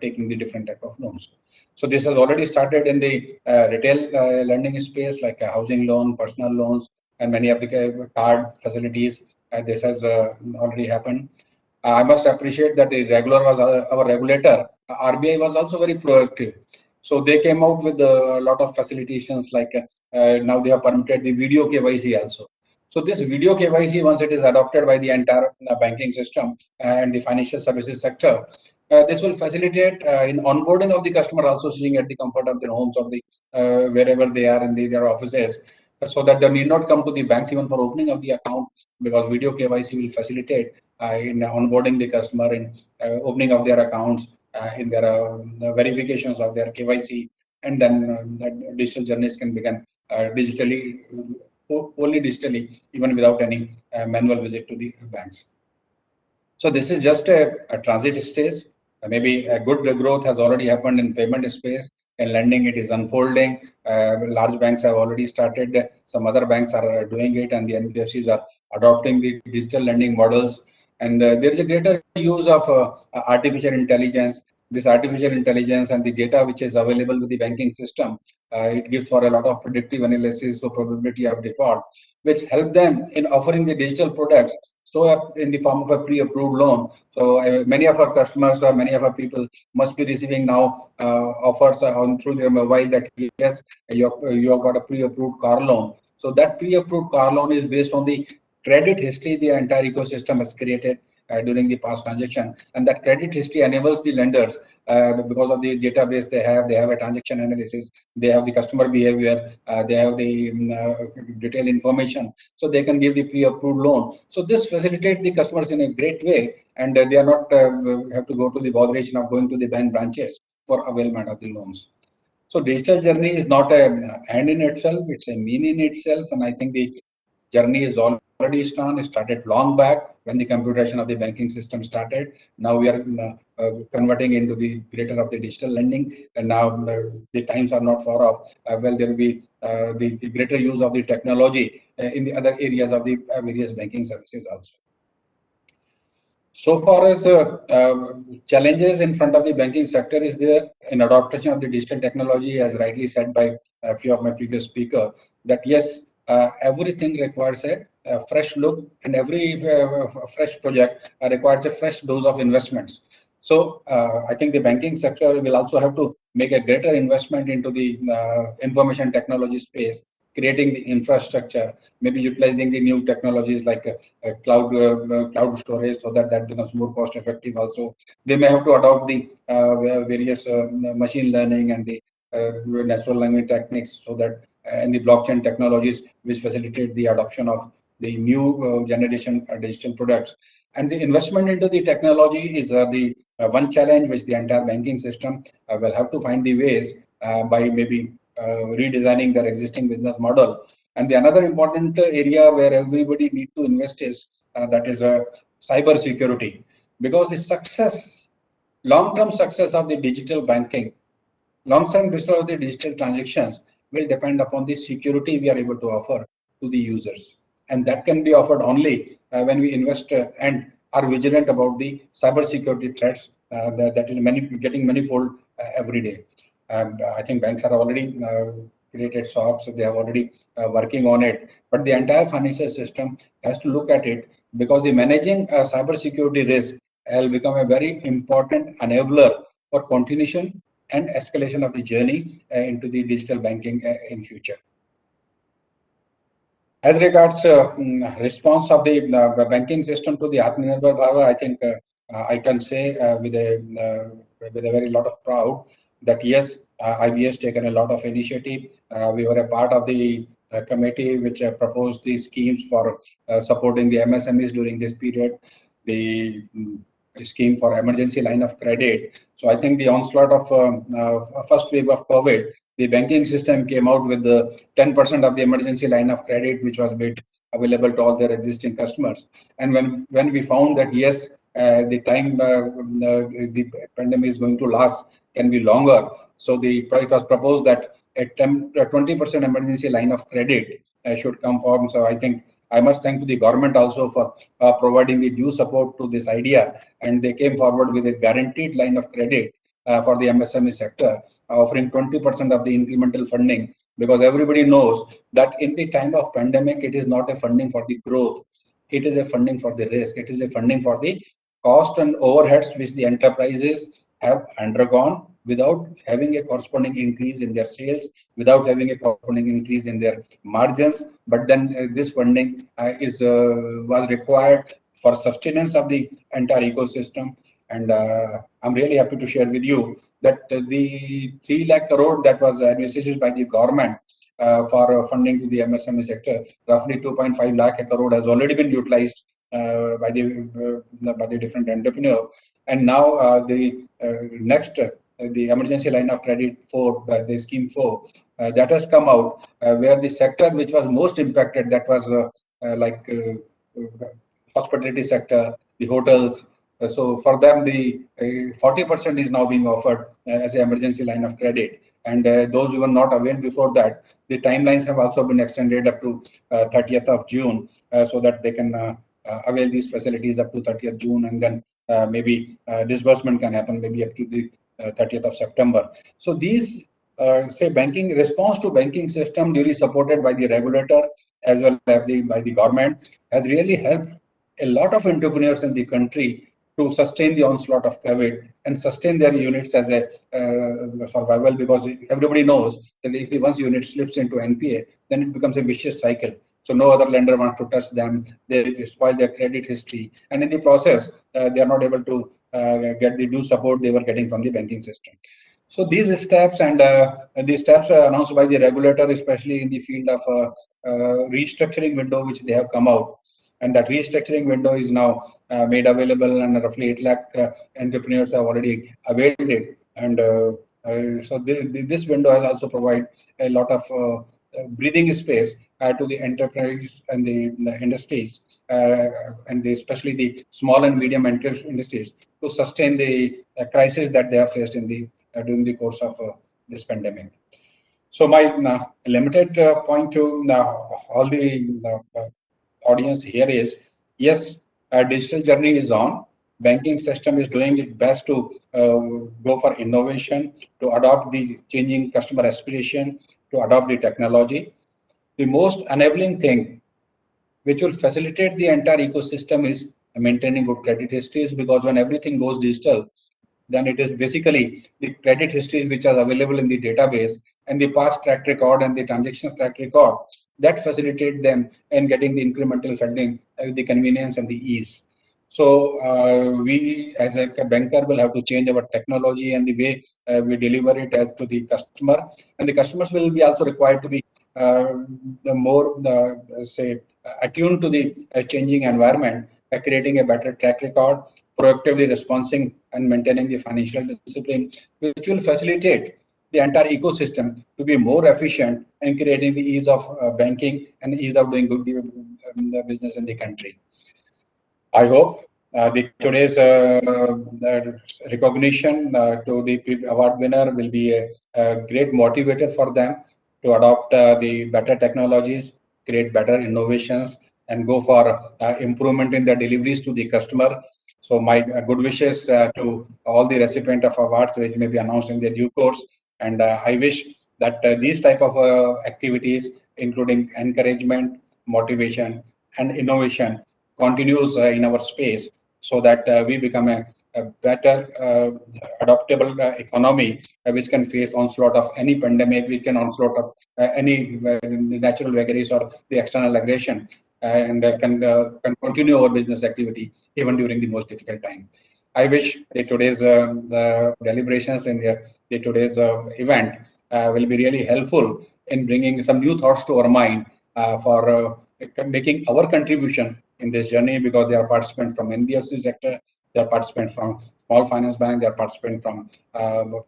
taking the different type of loans. So this has already started in the retail lending space, like housing loan, personal loans, and many of the card facilities. This has already happened. I must appreciate that the our regulator, RBI was also very proactive. So they came out with a lot of facilitations, like now they have permitted the video KYC also. So this video KYC, once it is adopted by the entire banking system and the financial services sector, this will facilitate in onboarding of the customer, also sitting at the comfort of their homes or the wherever they are in their offices, so that they need not come to the banks even for opening of the account, because video KYC will facilitate in onboarding the customer, in opening of their accounts, in their verifications of their KYC, and then the digital journeys can begin digitally, only digitally, even without any manual visit to the banks. So this is just a transit stage. Maybe a good growth has already happened in payment space. In lending, it is unfolding. Large banks have already started. Some other banks are doing it, and the NBFCs are adopting the digital lending models. And there is a greater use of artificial intelligence. This artificial intelligence and the data which is available with the banking system, it gives for a lot of predictive analysis, so probability of default, which help them in offering the digital products, so in the form of a pre-approved loan. So many of our customers or many of our people must be receiving now offers on through their mobile that yes, you have got a pre-approved car loan. So that pre-approved car loan is based on the credit history the entire ecosystem has created during the past transaction, and that credit history enables the lenders, because of the database they have a transaction analysis, they have the customer behavior, they have the detailed information, so they can give the pre-approved loan. So this facilitates the customers in a great way, and they are not have to go to the botheration of going to the bank branches for availment of the loans. So digital journey is not a end in itself, it's a mean in itself, and I think the journey is already started long back when the computation of the banking system started. Now we are converting into the greater of the digital lending, and now the times are not far off. Well, there will be the greater use of the technology in the other areas of the various banking services also. So far as challenges in front of the banking sector is there in adoption of the digital technology, as rightly said by a few of my previous speakers, that yes, everything requires a fresh look, and every fresh project requires a fresh dose of investments. So I think the banking sector will also have to make a greater investment into the information technology space, creating the infrastructure, maybe utilizing the new technologies like cloud storage, so that becomes more cost effective. Also, they may have to adopt the various machine learning and the natural language techniques, so that and the blockchain technologies which facilitate the adoption of the new generation digital products. And the investment into the technology is the one challenge which the entire banking system will have to find the ways by maybe redesigning their existing business model. And the another important area where everybody need to invest is that is cyber security, because the success, long-term success of the digital banking, long-term success of the digital transactions will depend upon the security we are able to offer to the users. And that can be offered only when we invest and are vigilant about the cyber security threats that is getting manifold every day. And I think banks are already created SOCs, so they are already working on it. But the entire financial system has to look at it, because the managing cyber security risk will become a very important enabler for continuation and escalation of the journey into the digital banking in future. As regards response of the banking system to the Atmanirbhar Bharat, I think I can say with a very lot of proud that yes, IB has taken a lot of initiative. We were a part of the committee which proposed these schemes for supporting the MSMEs during this period. The scheme for emergency line of credit. So I think the onslaught of first wave of COVID, the banking system came out with the 10% of the emergency line of credit, which was made available to all their existing customers. And when we found that yes, the time the pandemic is going to last can be longer, so it was proposed that a 20% emergency line of credit should come from. So I think I must thank to the government also for providing the due support to this idea, and they came forward with a guaranteed line of credit for the MSME sector, offering 20% of the incremental funding, because everybody knows that in the time of pandemic, it is not a funding for the growth, it is a funding for the risk, it is a funding for the cost and overheads which the enterprises have undergone without having a corresponding increase in their sales, without having a corresponding increase in their margins. But then this funding was required for sustenance of the entire ecosystem. And I'm really happy to share with you that the 3 lakh crore that was envisaged by the government for funding to the MSME sector, roughly 2.5 lakh crore has already been utilized by the different entrepreneur. And now the next the emergency line of credit for the scheme 4 that has come out, where the sector which was most impacted, that was like hospitality sector, the hotels. So for them, the 40% is now being offered as an emergency line of credit. And those who were not availed before that, the timelines have also been extended up to 30th of June, so that they can avail these facilities up to 30th June, and then maybe disbursement can happen maybe up to the 30th of September. So these say banking response to banking system duly supported by the regulator as well as by the government has really helped a lot of entrepreneurs in the country to sustain the onslaught of COVID and sustain their units as a survival, because everybody knows that if the once unit slips into NPA, then it becomes a vicious cycle. So no other lender wants to touch them. They spoil their credit history, and in the process, they are not able to get the due support they were getting from the banking system. So these steps and these steps announced by the regulator, especially in the field of restructuring window, which they have come out, and that restructuring window is now made available, and roughly 8 lakh entrepreneurs have already availed it. And so this window has also provided a lot of breathing space to the enterprise and the industries, and especially the small and medium industries, to sustain the crisis that they have faced in the during the course of this pandemic. So my limited point to all the audience here is, yes, digital journey is on. Banking system is doing its best to go for innovation, to adopt the changing customer aspiration, to adopt the technology. The most enabling thing which will facilitate the entire ecosystem is maintaining good credit histories, because when everything goes digital, then it is basically the credit histories which are available in the database and the past track record and the transactions track record that facilitate them in getting the incremental funding with the convenience and the ease. So we as a banker will have to change our technology and the way we deliver it as to the customer, and the customers will be also required to be the more say attuned to the changing environment, creating a better track record, proactively responding and maintaining the financial discipline, which will facilitate the entire ecosystem to be more efficient and creating the ease of banking and ease of doing good business in the country. I hope today's recognition to the award winner will be a great motivator for them to adopt the better technologies, create better innovations, and go for improvement in their deliveries to the customer. So my good wishes to all the recipient of awards, which may be announced in their due course. And I wish that these type of activities, including encouragement, motivation, and innovation, continues in our space, so that we become a better adaptable economy which can face onslaught of any pandemic, which can onslaught of any natural vagaries or the external aggression, and can continue our business activity even during the most difficult time. I wish that today's the deliberations in the today's event will be really helpful in bringing some new thoughts to our mind for making our contribution in this journey, because they are participants from NBFC sector, they are participants from small finance bank, they are participants from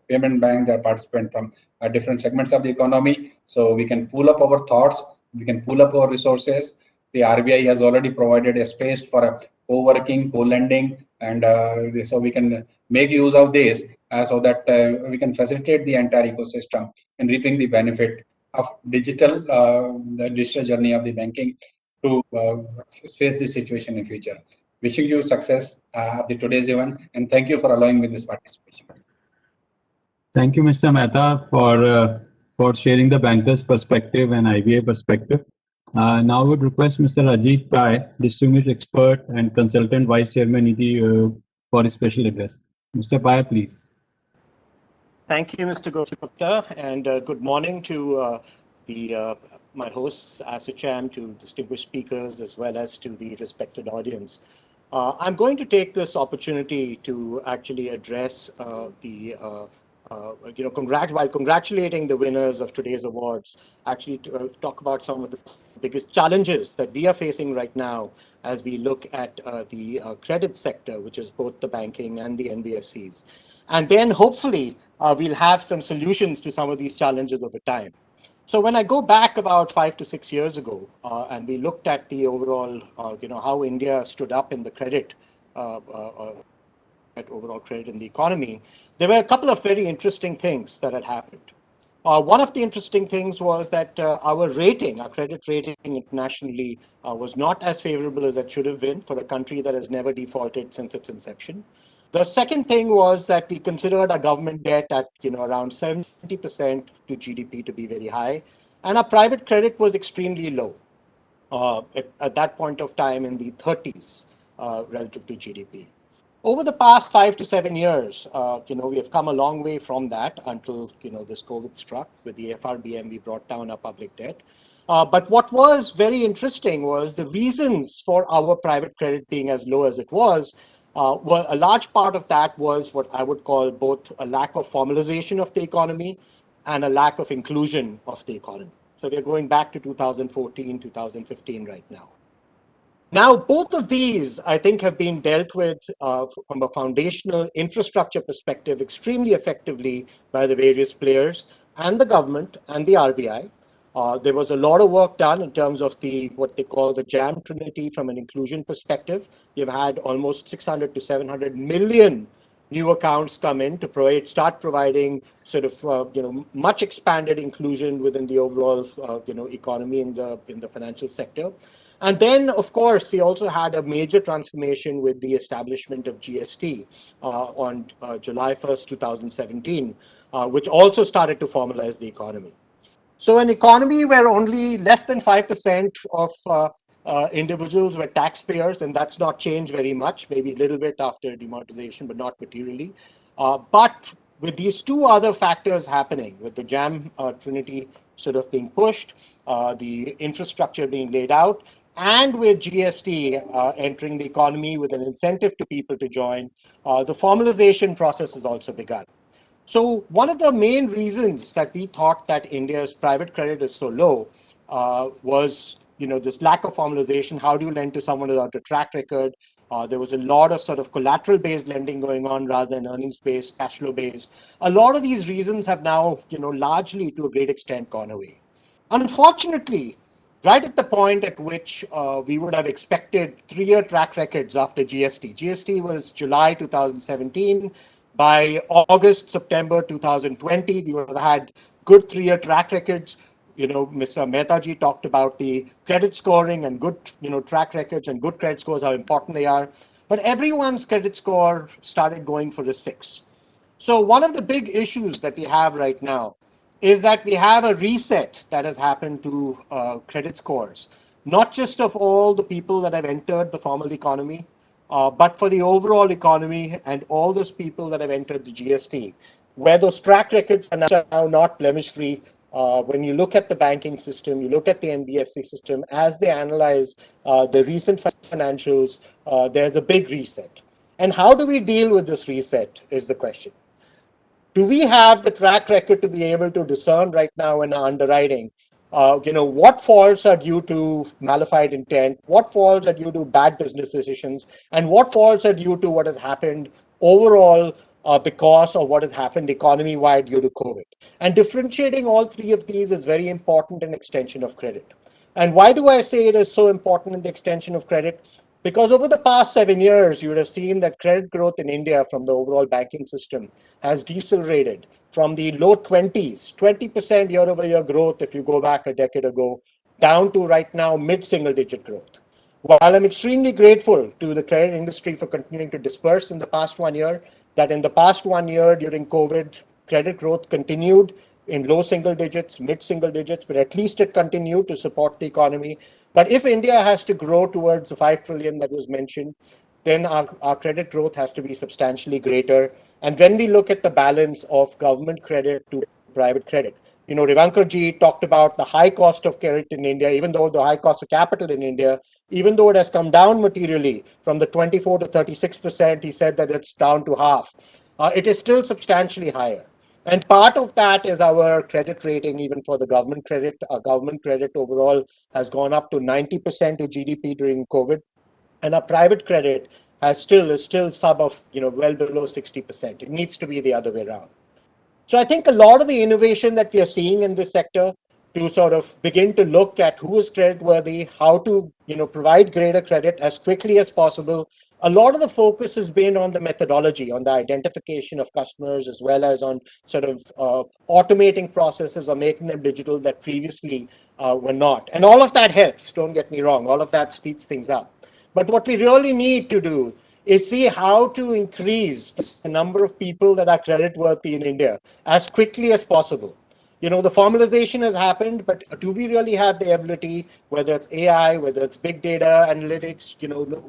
payment bank, they are participants from different segments of the economy. So we can pool up our thoughts, we can pool up our resources. The RBI has already provided a space for co-working, co-lending, and so we can make use of this so that we can facilitate the entire ecosystem in reaping the benefit of the digital journey of the banking. to face this situation in future. Wishing you success of the today's event, and thank you for allowing me this participation. Thank you, Mr. Mehta, for sharing the banker's perspective and IBA perspective. Now I would request Mr. Ajit Pai, distinguished expert and consultant vice chairman Niti, for his special address. Mr. Pai, please. Thank you, Mr. Gupta, and good morning to my hosts, ASSOCHAM, to distinguished speakers, as well as to the respected audience. I'm going to take this opportunity to actually address while congratulating the winners of today's awards, actually to talk about some of the biggest challenges that we are facing right now as we look at the credit sector, which is both the banking and the NBFCs. And then hopefully we'll have some solutions to some of these challenges over time. So when I go back about 5 to 6 years ago, and we looked at the overall, how India stood up in the credit, overall credit in the economy, there were a couple of very interesting things that had happened. One of the interesting things was that our credit rating internationally was not as favorable as it should have been for a country that has never defaulted since its inception. The second thing was that we considered our government debt at around 70% to GDP to be very high, and our private credit was extremely low at that point of time in the 30s relative to GDP. Over the past 5 to 7 years, we have come a long way from that until this COVID struck. With the FRBM, we brought down our public debt. But what was very interesting was the reasons for our private credit being as low as it was. Well, a large part of that was what I would call both a lack of formalization of the economy and a lack of inclusion of the economy. So we're going back to 2014, 2015 right now. Now, both of these, I think, have been dealt with from a foundational infrastructure perspective extremely effectively by the various players and the government and the RBI. There was a lot of work done in terms of what they call the JAM Trinity from an inclusion perspective. You've had almost 600 to 700 million new accounts come in to start providing sort of much expanded inclusion within the overall economy in the financial sector. And then, of course, we also had a major transformation with the establishment of GST on July 1st, 2017, which also started to formalize the economy. So an economy where only less than 5% of individuals were taxpayers, and that's not changed very much, maybe a little bit after demonetization, but not materially. But with these two other factors happening, with the JAM Trinity sort of being pushed, the infrastructure being laid out, and with GST entering the economy with an incentive to people to join, the formalization process has also begun. So one of the main reasons that we thought that India's private credit is so low was, this lack of formalization. How do you lend to someone without a track record? There was a lot of sort of collateral-based lending going on rather than earnings-based, cash flow-based. A lot of these reasons have now, largely to a great extent gone away. Unfortunately, right at the point at which we would have expected 3-year track records after GST. GST was July 2017. By August, September 2020, we would have had good 3-year track records. Mr. Mehta ji talked about the credit scoring and good, track records and good credit scores, how important they are. But everyone's credit score started going for a 6. So one of the big issues that we have right now is that we have a reset that has happened to credit scores, not just of all the people that have entered the formal economy, but for the overall economy and all those people that have entered the GST, where those track records are now not blemish-free. When you look at the banking system, you look at the NBFC system, as they analyze the recent financials, there's a big reset. And how do we deal with this reset is the question. Do we have the track record to be able to discern right now in our underwriting, what faults are due to malified intent, what faults are due to bad business decisions, and what faults are due to what has happened overall because of what has happened economy-wide due to COVID. And differentiating all three of these is very important in extension of credit. And why do I say it is so important in the extension of credit? Because over the past 7 years, you would have seen that credit growth in India from the overall banking system has decelerated from the low 20s, 20% year-over-year growth if you go back a decade ago, down to right now mid-single digit growth. While I'm extremely grateful to the credit industry for continuing to disperse in the past 1 year, that in the past 1 year during COVID, credit growth continued in low single digits, mid-single digits, but at least it continued to support the economy. But if India has to grow towards the 5 trillion that was mentioned, then our credit growth has to be substantially greater. And when we look at the balance of government credit to private credit, Revankar ji talked about the high cost of credit in India, even though the high cost of capital in India, even though it has come down materially from the 24 to 36%, he said that it's down to half. It is still substantially higher. And part of that is our credit rating, even for the government credit. Our government credit overall has gone up to 90% of GDP during COVID. And our private credit is still sub of, well below 60%. It needs to be the other way around. So I think a lot of the innovation that we are seeing in this sector to sort of begin to look at who is creditworthy, how to provide greater credit as quickly as possible. A lot of the focus has been on the methodology, on the identification of customers, as well as on sort of automating processes or making them digital that previously were not. And all of that helps, don't get me wrong, all of that speeds things up. But what we really need to do is see how to increase the number of people that are creditworthy in India as quickly as possible. The formalization has happened, but do we really have the ability, whether it's AI, whether it's big data analytics,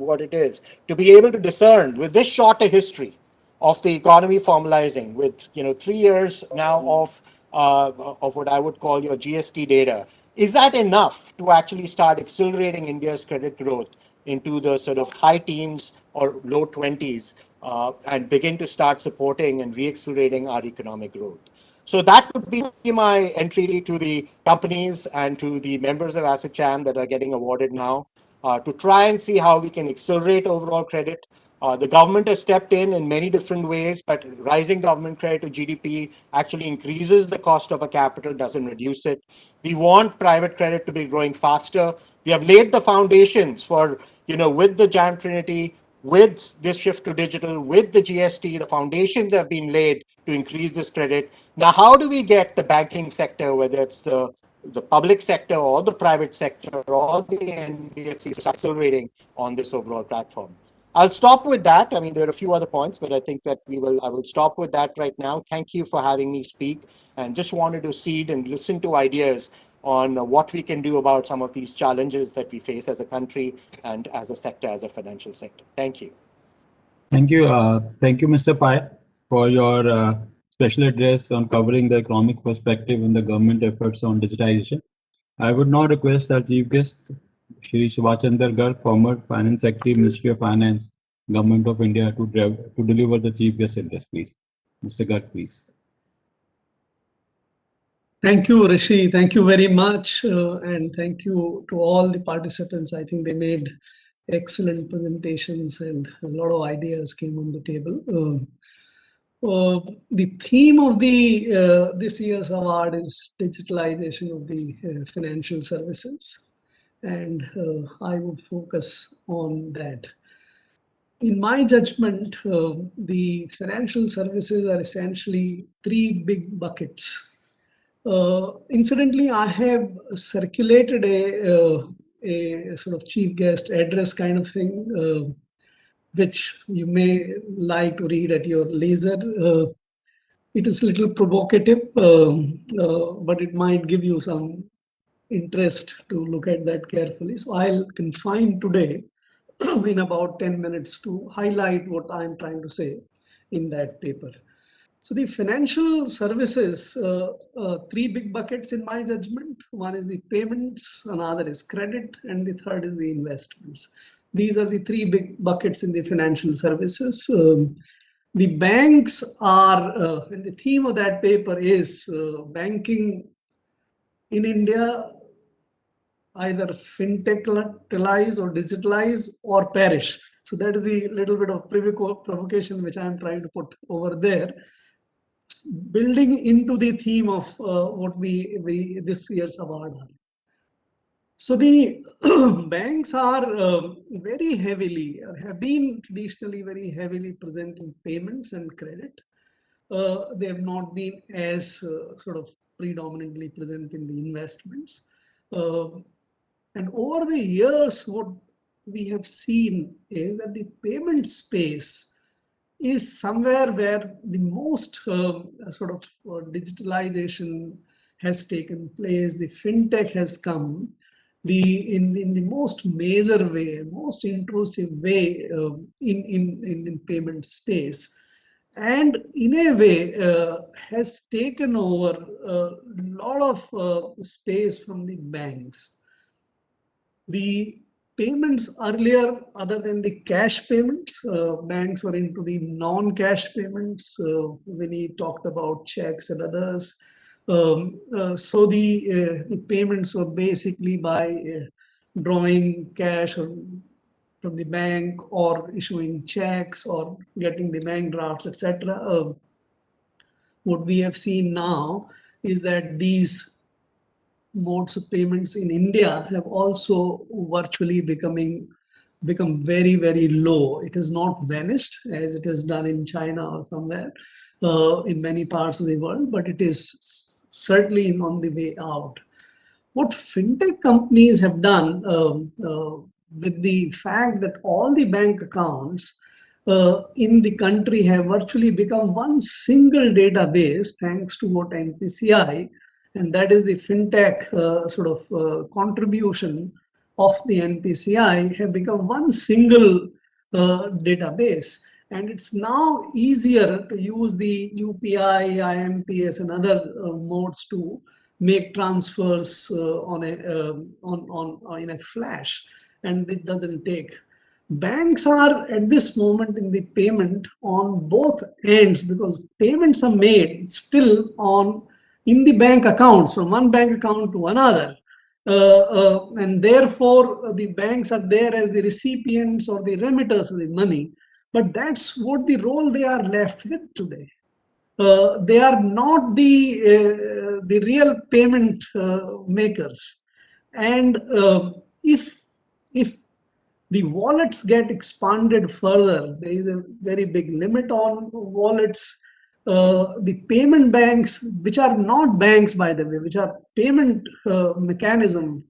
what it is, to be able to discern with this shorter history of the economy formalizing, with 3 years now of what I would call your GST data, is that enough to actually start accelerating India's credit growth into the sort of high teens or low 20s and begin to start supporting and reaccelerating our economic growth? So that would be my entry to the companies and to the members of ASSOCHAM that are getting awarded now, to try and see how we can accelerate overall credit. The government has stepped in many different ways, but rising government credit to GDP actually increases the cost of a capital, doesn't reduce it. We want private credit to be growing faster. We have laid the foundations for, with the JAM Trinity, with this shift to digital, with the GST, the foundations have been laid to increase this credit. Now, how do we get the banking sector, whether it's the public sector or the private sector or the NBFCs, accelerating on this overall platform? I'll stop with that. I mean, there are a few other points, but I think that I will stop with that right now. Thank you for having me speak, and just wanted to seed and listen to ideas on what we can do about some of these challenges that we face as a country and as a sector, as a financial sector. Thank you. Thank you. Thank you, Mr. Pai, for your special address on covering the economic perspective and the government efforts on digitization. I would now request our chief guest, Shri Subhash Chandra Garg, former Finance Secretary, Ministry of Finance, Government of India, to deliver the chief guest address, please. Mr. Garg, please. Thank you, Rishi. Thank you very much. And thank you to all the participants. I think they made excellent presentations and a lot of ideas came on the table. The theme of this year's award is digitalization of the financial services. And I would focus on that. In my judgment, the financial services are essentially 3 big buckets. Incidentally, I have circulated a sort of chief guest address kind of thing, which you may like to read at your leisure. It is a little provocative, but it might give you some interest to look at that carefully. So I'll confine today in about 10 minutes to highlight what I'm trying to say in that paper. So the financial services, 3 big buckets in my judgment. One is the payments, another is credit, and the third is the investments. These are the 3 big buckets in the financial services. The banks are, and the theme of that paper is banking in India, either fintechalize or digitalize or perish. So that is the little bit of provocation which I'm trying to put over there, building into the theme of what we this year's award are. So the banks are very heavily, or have been traditionally very heavily present in payments and credit. They have not been as sort of predominantly present in the investments. And over the years, what we have seen is that the payment space is somewhere where the most digitalization has taken place. The fintech has come, in the most major way, most intrusive way in payment space, and in a way has taken over a lot of space from the banks. The payments earlier, other than the cash payments, banks were into the non-cash payments when he talked about checks and others. So the payments were basically by drawing cash from the bank or issuing checks or getting the bank drafts, etc. What we have seen now is that these modes of payments in India have also virtually become very, very low. It has not vanished as it has done in China or somewhere in many parts of the world, but it is certainly on the way out. What fintech companies have done with the fact that all the bank accounts in the country have virtually become one single database, thanks to what NPCI, and that is the fintech contribution of the NPCI, have become one single database. And it's now easier to use the UPI, IMPS, and other modes to make transfers in a flash, and it doesn't take. Banks are at this moment in the payment on both ends, because payments are made still in the bank accounts, from one bank account to another. And therefore, the banks are there as the recipients or the remitters of the money. But that's what the role they are left with today. They are not the real payment makers. And if the wallets get expanded further, there is a very big limit on wallets. The payment banks, which are not banks, by the way, which are payment mechanism,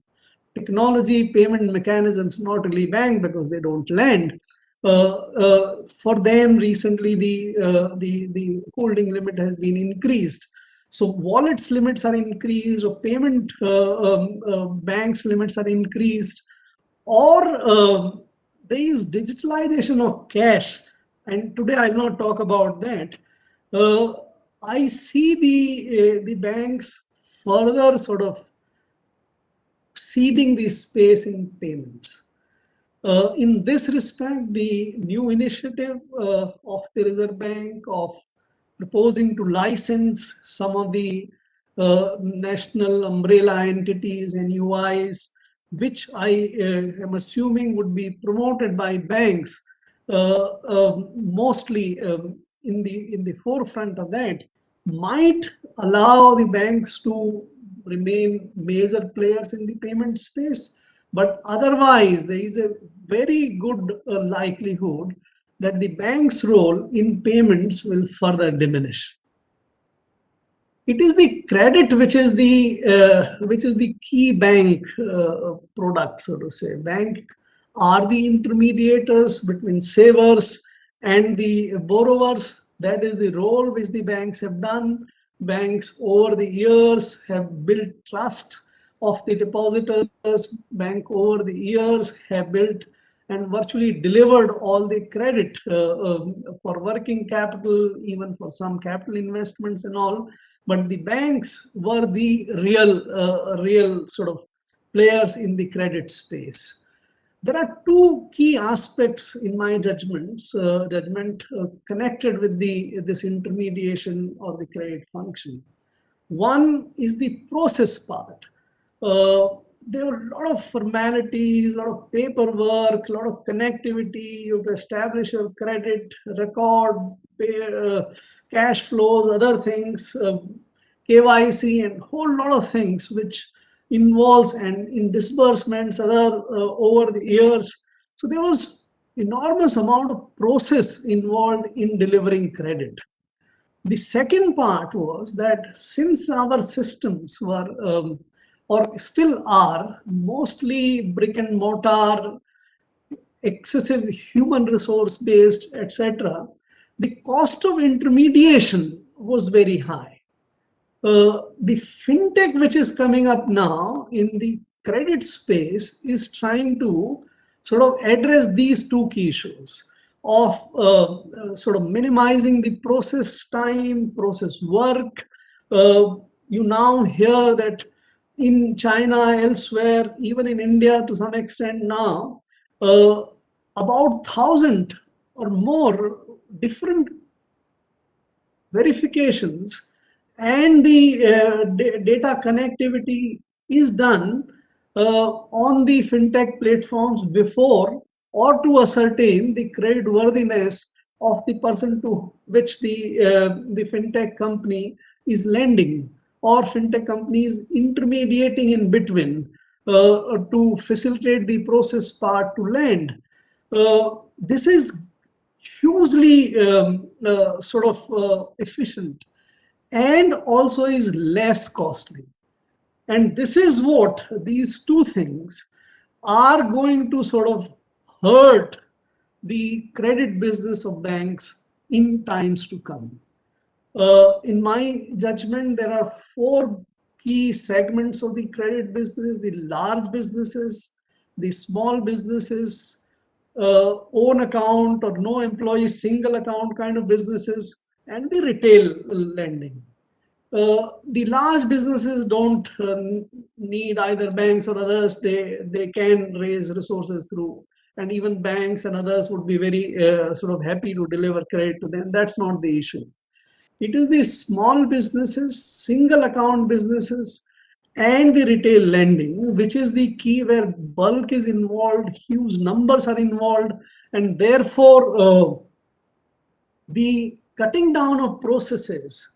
technology payment mechanisms, not really bank because they don't lend. For them, recently the holding limit has been increased. So wallets limits are increased, or payment banks limits are increased, or there is digitalization of cash. And today I'll not talk about that. I see the banks further ceding the space in payments. In this respect, the new initiative of the Reserve Bank of proposing to license some of the national umbrella entities and UIs, which I am assuming would be promoted by banks, mostly in the forefront of that, might allow the banks to remain major players in the payment space. But otherwise, there is a very good likelihood that the bank's role in payments will further diminish. It is the credit which is the key bank product, so to say. Bank are the intermediators between savers and the borrowers. That is the role which the banks have done. Banks over the years have built trust of the depositors. Bank over the years have built and virtually delivered all the credit for working capital, even for some capital investments and all. But the banks were the real players in the credit space. There are two key aspects in my judgment connected with this intermediation or the credit function. One is the process part. There were a lot of formalities, a lot of paperwork, a lot of connectivity. You have to establish your credit record, cash flows, other things, KYC, and a whole lot of things which involves, and in disbursements, other over the years. So there was enormous amount of process involved in delivering credit. The second part was that since our systems were or still are, mostly brick and mortar, excessive human resource based, etc., the cost of intermediation was very high. The fintech which is coming up now in the credit space is trying to sort of address these two key issues of sort of minimizing the process time, process work. You now hear that in China, elsewhere, even in India to some extent now, about 1,000 or more different verifications and the data connectivity is done on the fintech platforms before, or to ascertain the creditworthiness of the person to which the fintech company is lending, or fintech company is intermediating in between to facilitate the process part to lend. This is hugely efficient and also is less costly. And this is what these two things are going to sort of hurt the credit business of banks in times to come. In my judgment, there are four key segments of the credit business: the large businesses, the small businesses, own account or no employee single account kind of businesses, and the retail lending. The large businesses don't need either banks or others. They can raise resources through, and even banks and others would be very sort of happy to deliver credit to them. That's not the issue. It is the small businesses, single account businesses, and the retail lending, which is the key, where bulk is involved, huge numbers are involved, and therefore the cutting down of processes,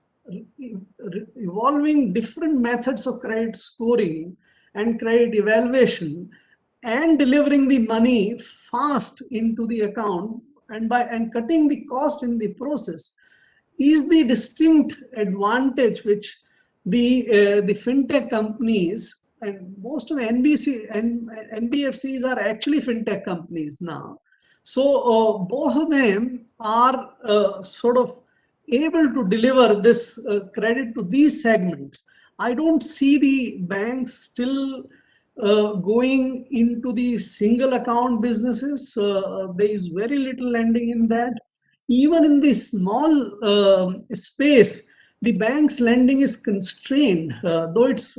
evolving different methods of credit scoring and credit evaluation, and delivering the money fast into the account, and cutting the cost in the process, is the distinct advantage which the fintech companies, and most of NBC and NBFCs are actually fintech companies now. So both of them are sort of able to deliver this credit to these segments. I don't see the banks still going into the single account businesses. There is very little lending in that. Even in the small space, the bank's lending is constrained, though it's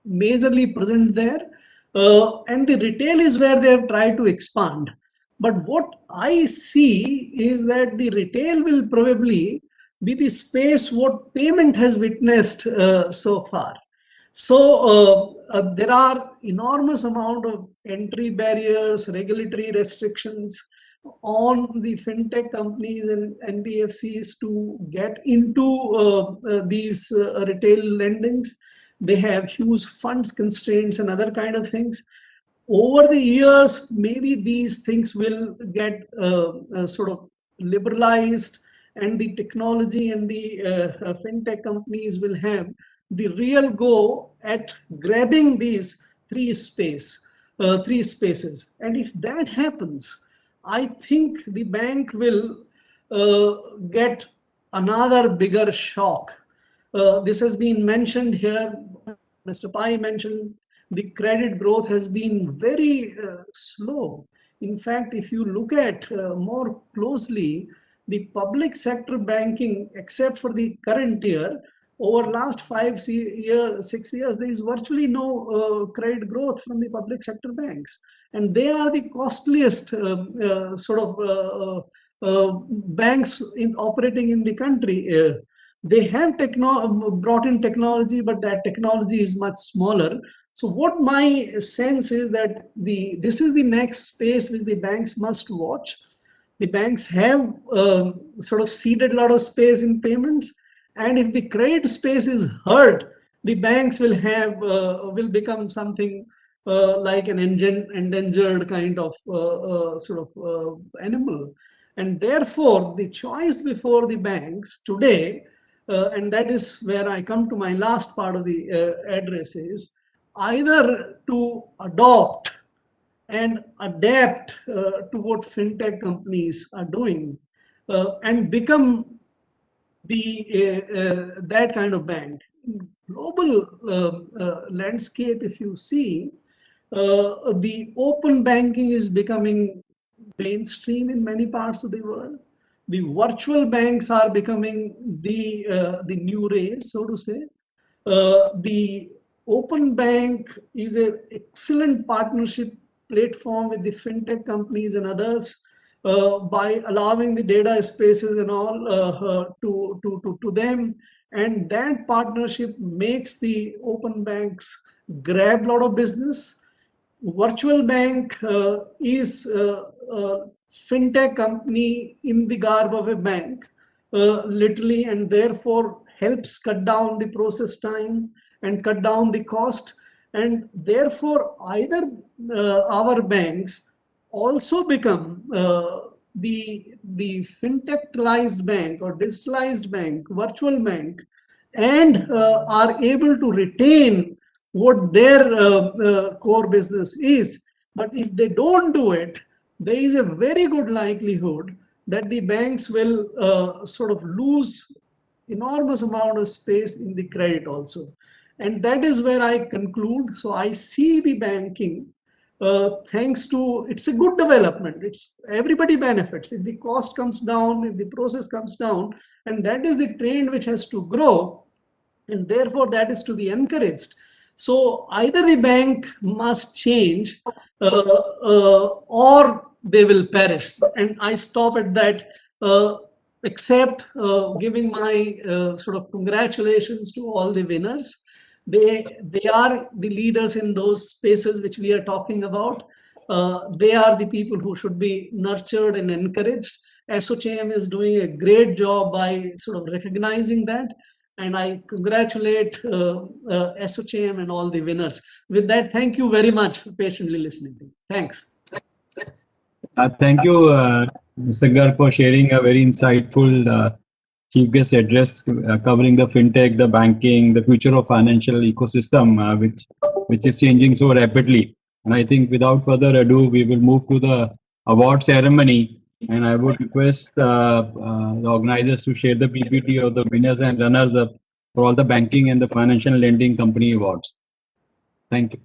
majorly present there. And the retail is where they have tried to expand. But what I see is that the retail will probably be the space what payment has witnessed so far. So there are enormous amount of entry barriers, regulatory restrictions on the fintech companies and NBFCs to get into these retail lendings. They have huge funds constraints and other kind of things. Over the years, maybe these things will get sort of liberalized, and the technology and the fintech companies will have the real go at grabbing these three spaces. And if that happens, I think the bank will get another bigger shock. This has been mentioned here. Mr. Pai mentioned the credit growth has been very slow. In fact, if you look at more closely, the public sector banking, except for the current year, over last 6 years, there is virtually no credit growth from the public sector banks. And they are the costliest banks operating in the country. They have brought in technology, but that technology is much smaller. So what my sense is that this is the next space which the banks must watch. The banks have sort of ceded a lot of space in payments, and if the credit space is hurt, the banks will become something like an endangered kind of animal. And therefore, the choice before the banks today, and that is where I come to my last part of the address, is either to adopt and adapt to what fintech companies are doing and become that kind of bank. Global landscape, if you see, the open banking is becoming mainstream in many parts of the world. The virtual banks are becoming the new race, so to say. The open bank is an excellent partnership platform with the fintech companies and others by allowing the data spaces and all to them. And that partnership makes the open banks grab a lot of business. Virtual bank is a fintech company in the garb of a bank, literally, and therefore helps cut down the process time and cut down the cost. And therefore, either our banks also become the fintechized bank or digitalized bank, virtual bank, and are able to retain what their core business is. But if they don't do it, there is a very good likelihood that the banks will sort of lose enormous amount of space in the credit also. And that is where I conclude. So I see the banking, thanks to, it's a good development. It's everybody benefits. If the cost comes down, if the process comes down, and that is the trend which has to grow, and therefore that is to be encouraged. So either the bank must change or they will perish. And I stop at that, except giving my sort of congratulations to all the winners. They are the leaders in those spaces which we are talking about. They are the people who should be nurtured and encouraged. ASSOCHAM is doing a great job by sort of recognizing that. And I congratulate ASSOCHAM and all the winners. With that, thank you very much for patiently listening. Thanks. Thank you, Mr. Garg, for sharing a very insightful chief guest address covering the fintech, the banking, the future of financial ecosystem, which is changing so rapidly. And I think without further ado, we will move to the award ceremony. And I would request the organizers to share the PPT of the winners and runners-up for all the banking and the financial lending company awards. Thank you.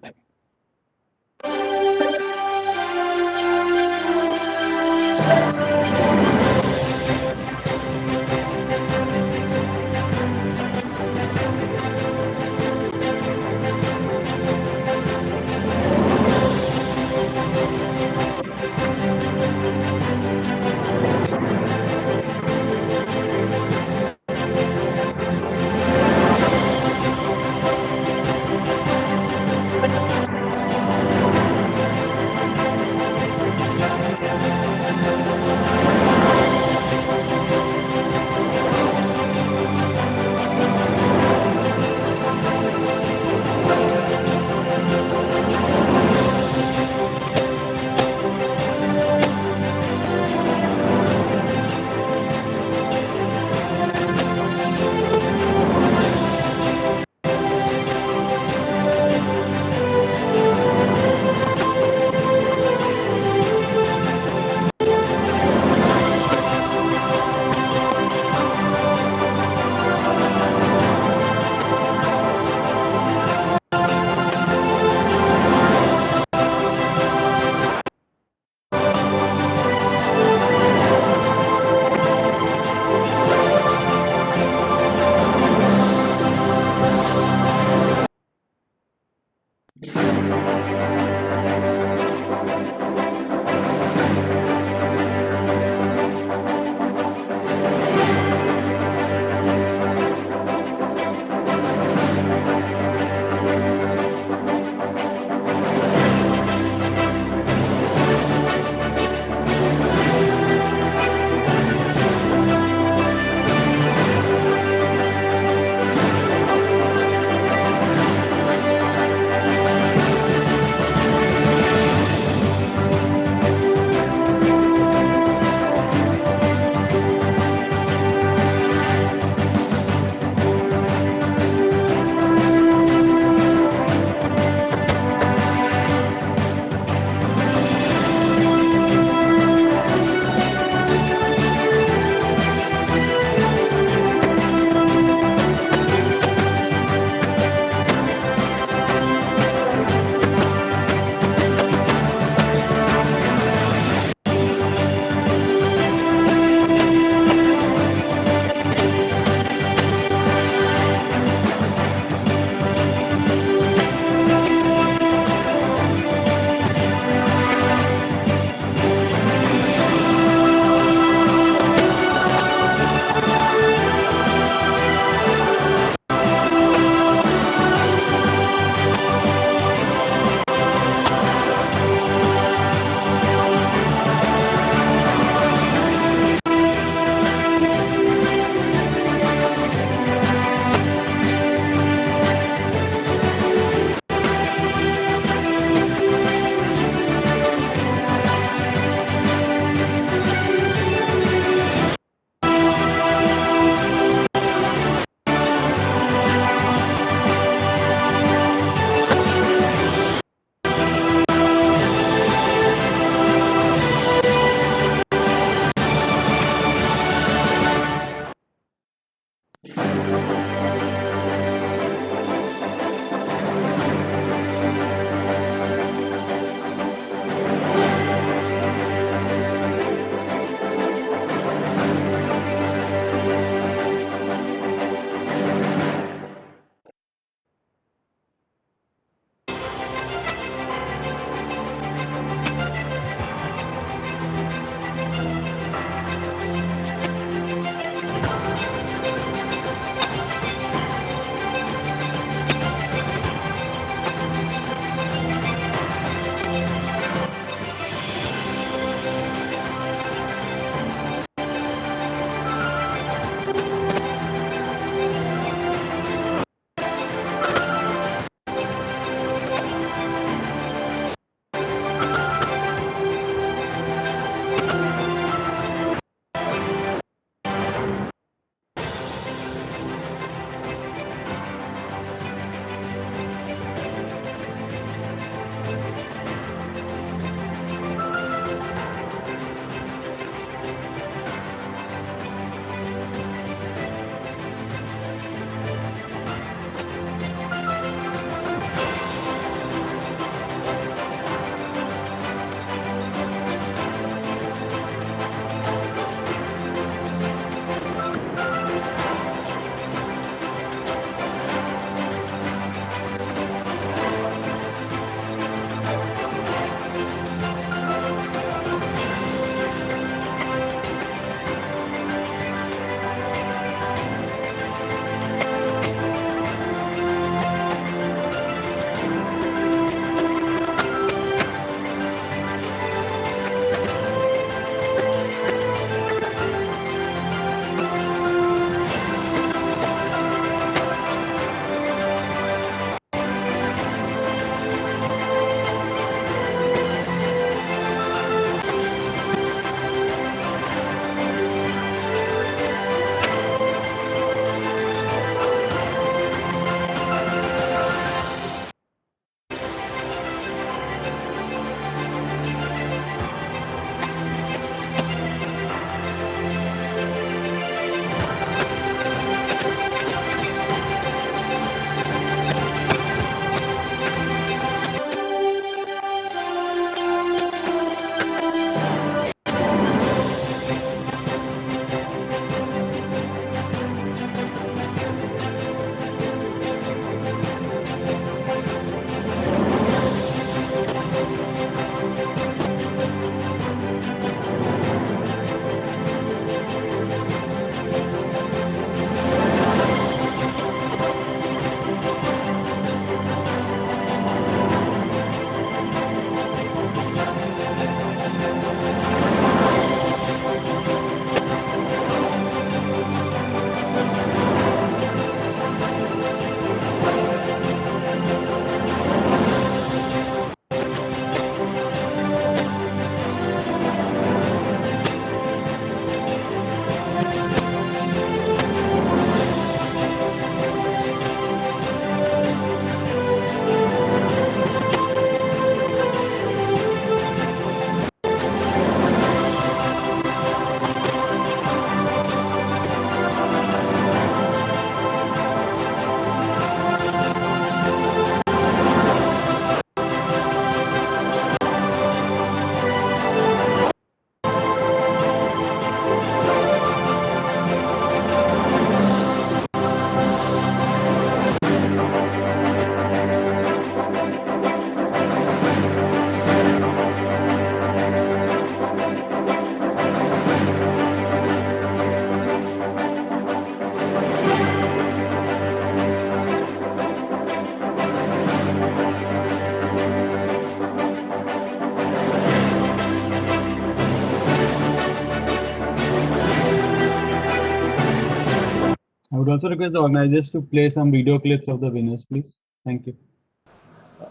would also request the organizers to play some video clips of the winners, please. Thank you.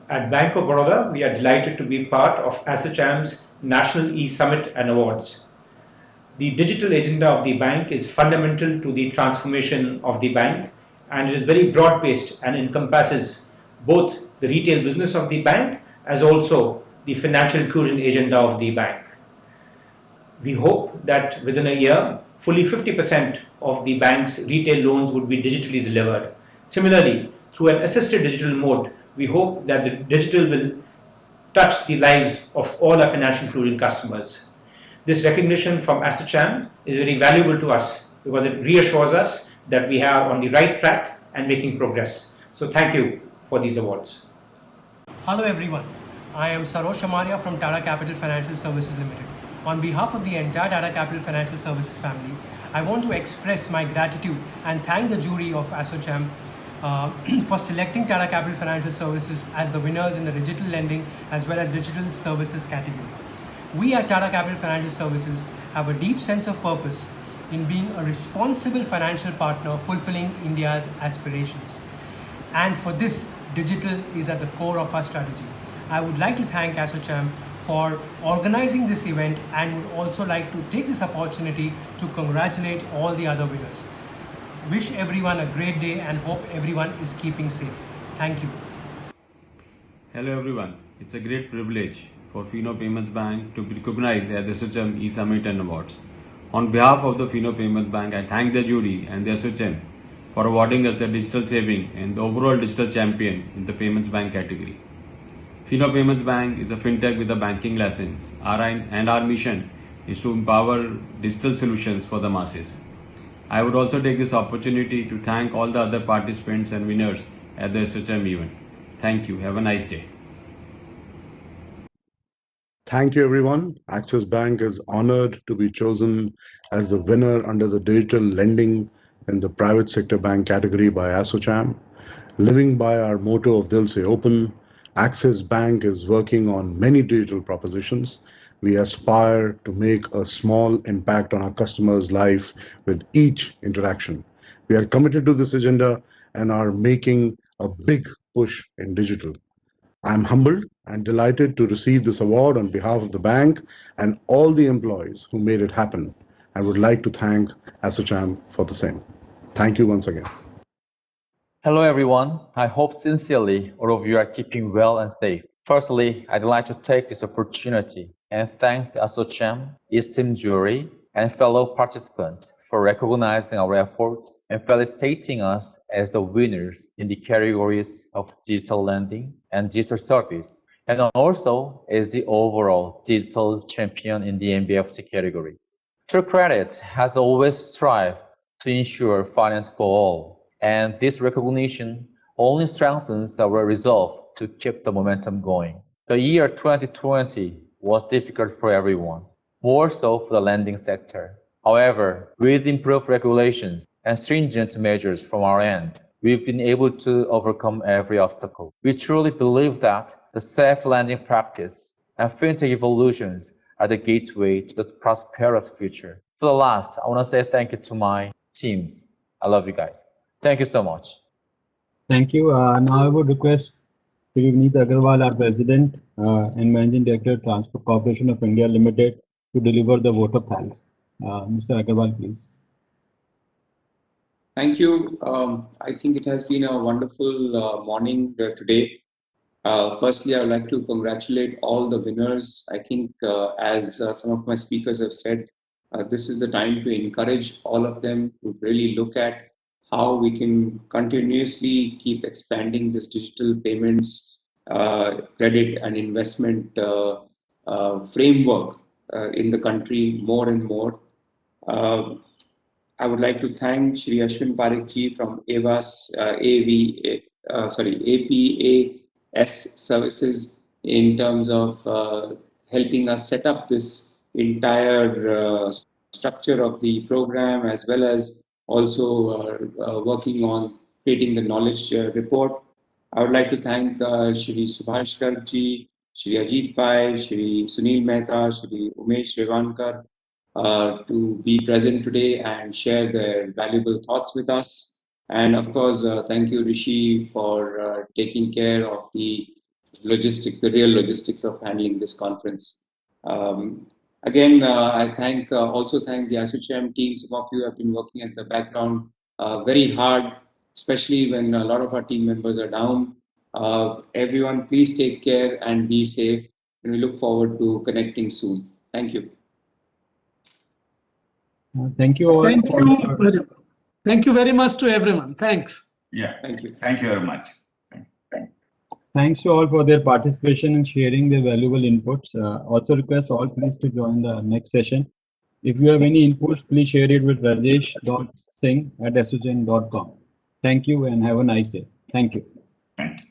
At Bank of Baroda, we are delighted to be part of ASSOCHAM's National E-Summit and Awards. The digital agenda of the bank is fundamental to the transformation of the bank, and it is very broad-based and encompasses both the retail business of the bank as also the financial inclusion agenda of the bank. We hope that within a year, fully 50% of the bank's retail loans would be digitally delivered. Similarly, through an assisted digital mode, we hope that the digital will touch the lives of all our financial inclusion customers. This recognition from ASSOCHAM is very valuable to us because it reassures us that we are on the right track and making progress. So thank you for these awards. Hello everyone, I am Sarosh Amaria from Tata Capital Financial Services Limited. On behalf of the entire Tata Capital Financial Services family, I want to express my gratitude and thank the jury of ASSOCHAM for selecting Tata Capital Financial Services as the winners in the digital lending as well as digital services category. We at Tata Capital Financial Services have a deep sense of purpose in being a responsible financial partner fulfilling India's aspirations. And for this, digital is at the core of our strategy. I would like to thank ASSOCHAM for organizing this event and would also like to take this opportunity to congratulate all the other winners. Wish everyone a great day and hope everyone is keeping safe. Thank you. Hello everyone, it's a great privilege for Fino Payments Bank to be recognized at the ASSOCHAM E-Summit and Awards. On behalf of the Fino Payments Bank, I thank the jury and the ASSOCHAM for awarding us the digital saving and the overall digital champion in the payments bank category. Fino Payments Bank is a fintech with a banking license. Our mission is to empower digital solutions for the masses. I would also take this opportunity to thank all the other participants and winners at the ASSOCHAM event. Thank you. Have a nice day. Thank you, everyone. Axis Bank is honored to be chosen as the winner under the digital lending in the private sector bank category by ASSOCHAM. Living by our motto of Dil Se Open, Axis Bank is working on many digital propositions. We aspire to make a small impact on our customers' life with each interaction. We are committed to this agenda and are making a big push in digital. I'm humbled and delighted to receive this award on behalf of the bank and all the employees who made it happen. I would like to thank ASSOCHAM for the same. Thank you once again. Hello everyone. I hope sincerely all of you are keeping well and safe. Firstly, I'd like to take this opportunity and thank the ASSOCHAM, esteemed jury, and fellow participants for recognizing our efforts and felicitating us as the winners in the categories of digital lending and digital service, and also as the overall digital champion in the NBFC category. True Credit has always strived to ensure finance for all, and this recognition only strengthens our resolve to keep the momentum going. The year 2020 was difficult for everyone, more so for the lending sector. However, with improved regulations and stringent measures from our end, we've been able to overcome every obstacle. We truly believe that the safe lending practice and fintech evolutions are the gateway to the prosperous future. For the last, I want to say thank you to my teams. I love you guys. Thank you so much. Thank you. Now I would request Shri Vineet Agarwal, our President and Managing Director, Transport Corporation of India Limited, to deliver the vote of thanks. Mr. Agarwal, please. Thank you. I think it has been a wonderful morning today. Firstly, I would like to congratulate all the winners. I think as some of my speakers have said, this is the time to encourage all of them to really look at how we can continuously keep expanding this digital payments, credit and investment framework in the country more and more. I would like to thank Shri Ashwin Parekh ji from APAS Services in terms of helping us set up this entire structure of the program, as well as also working on creating the knowledge report. I would like to thank Shri Subhash Garg ji, Shri Ajit Pai, Shri Sunil Mehta, Shri Umesh Revankar to be present today and share their valuable thoughts with us. And of course, thank you, Rishi, for taking care of the logistics, the real logistics of handling this conference. Again, I also thank the ASSOCHAM team. Some of you have been working at the background very hard, especially when a lot of our team members are down. Everyone, please take care and be safe. And we look forward to connecting soon. Thank you. Thank you all. Thank you very much to everyone. Thanks. Yeah. Thank you. Thank you very much. Thanks to all for their participation and sharing their valuable inputs. Also request all please to join the next session. If you have any inputs, please share it with rajesh.singh@assochem.com. Thank you and have a nice day. Thank you. Thank you.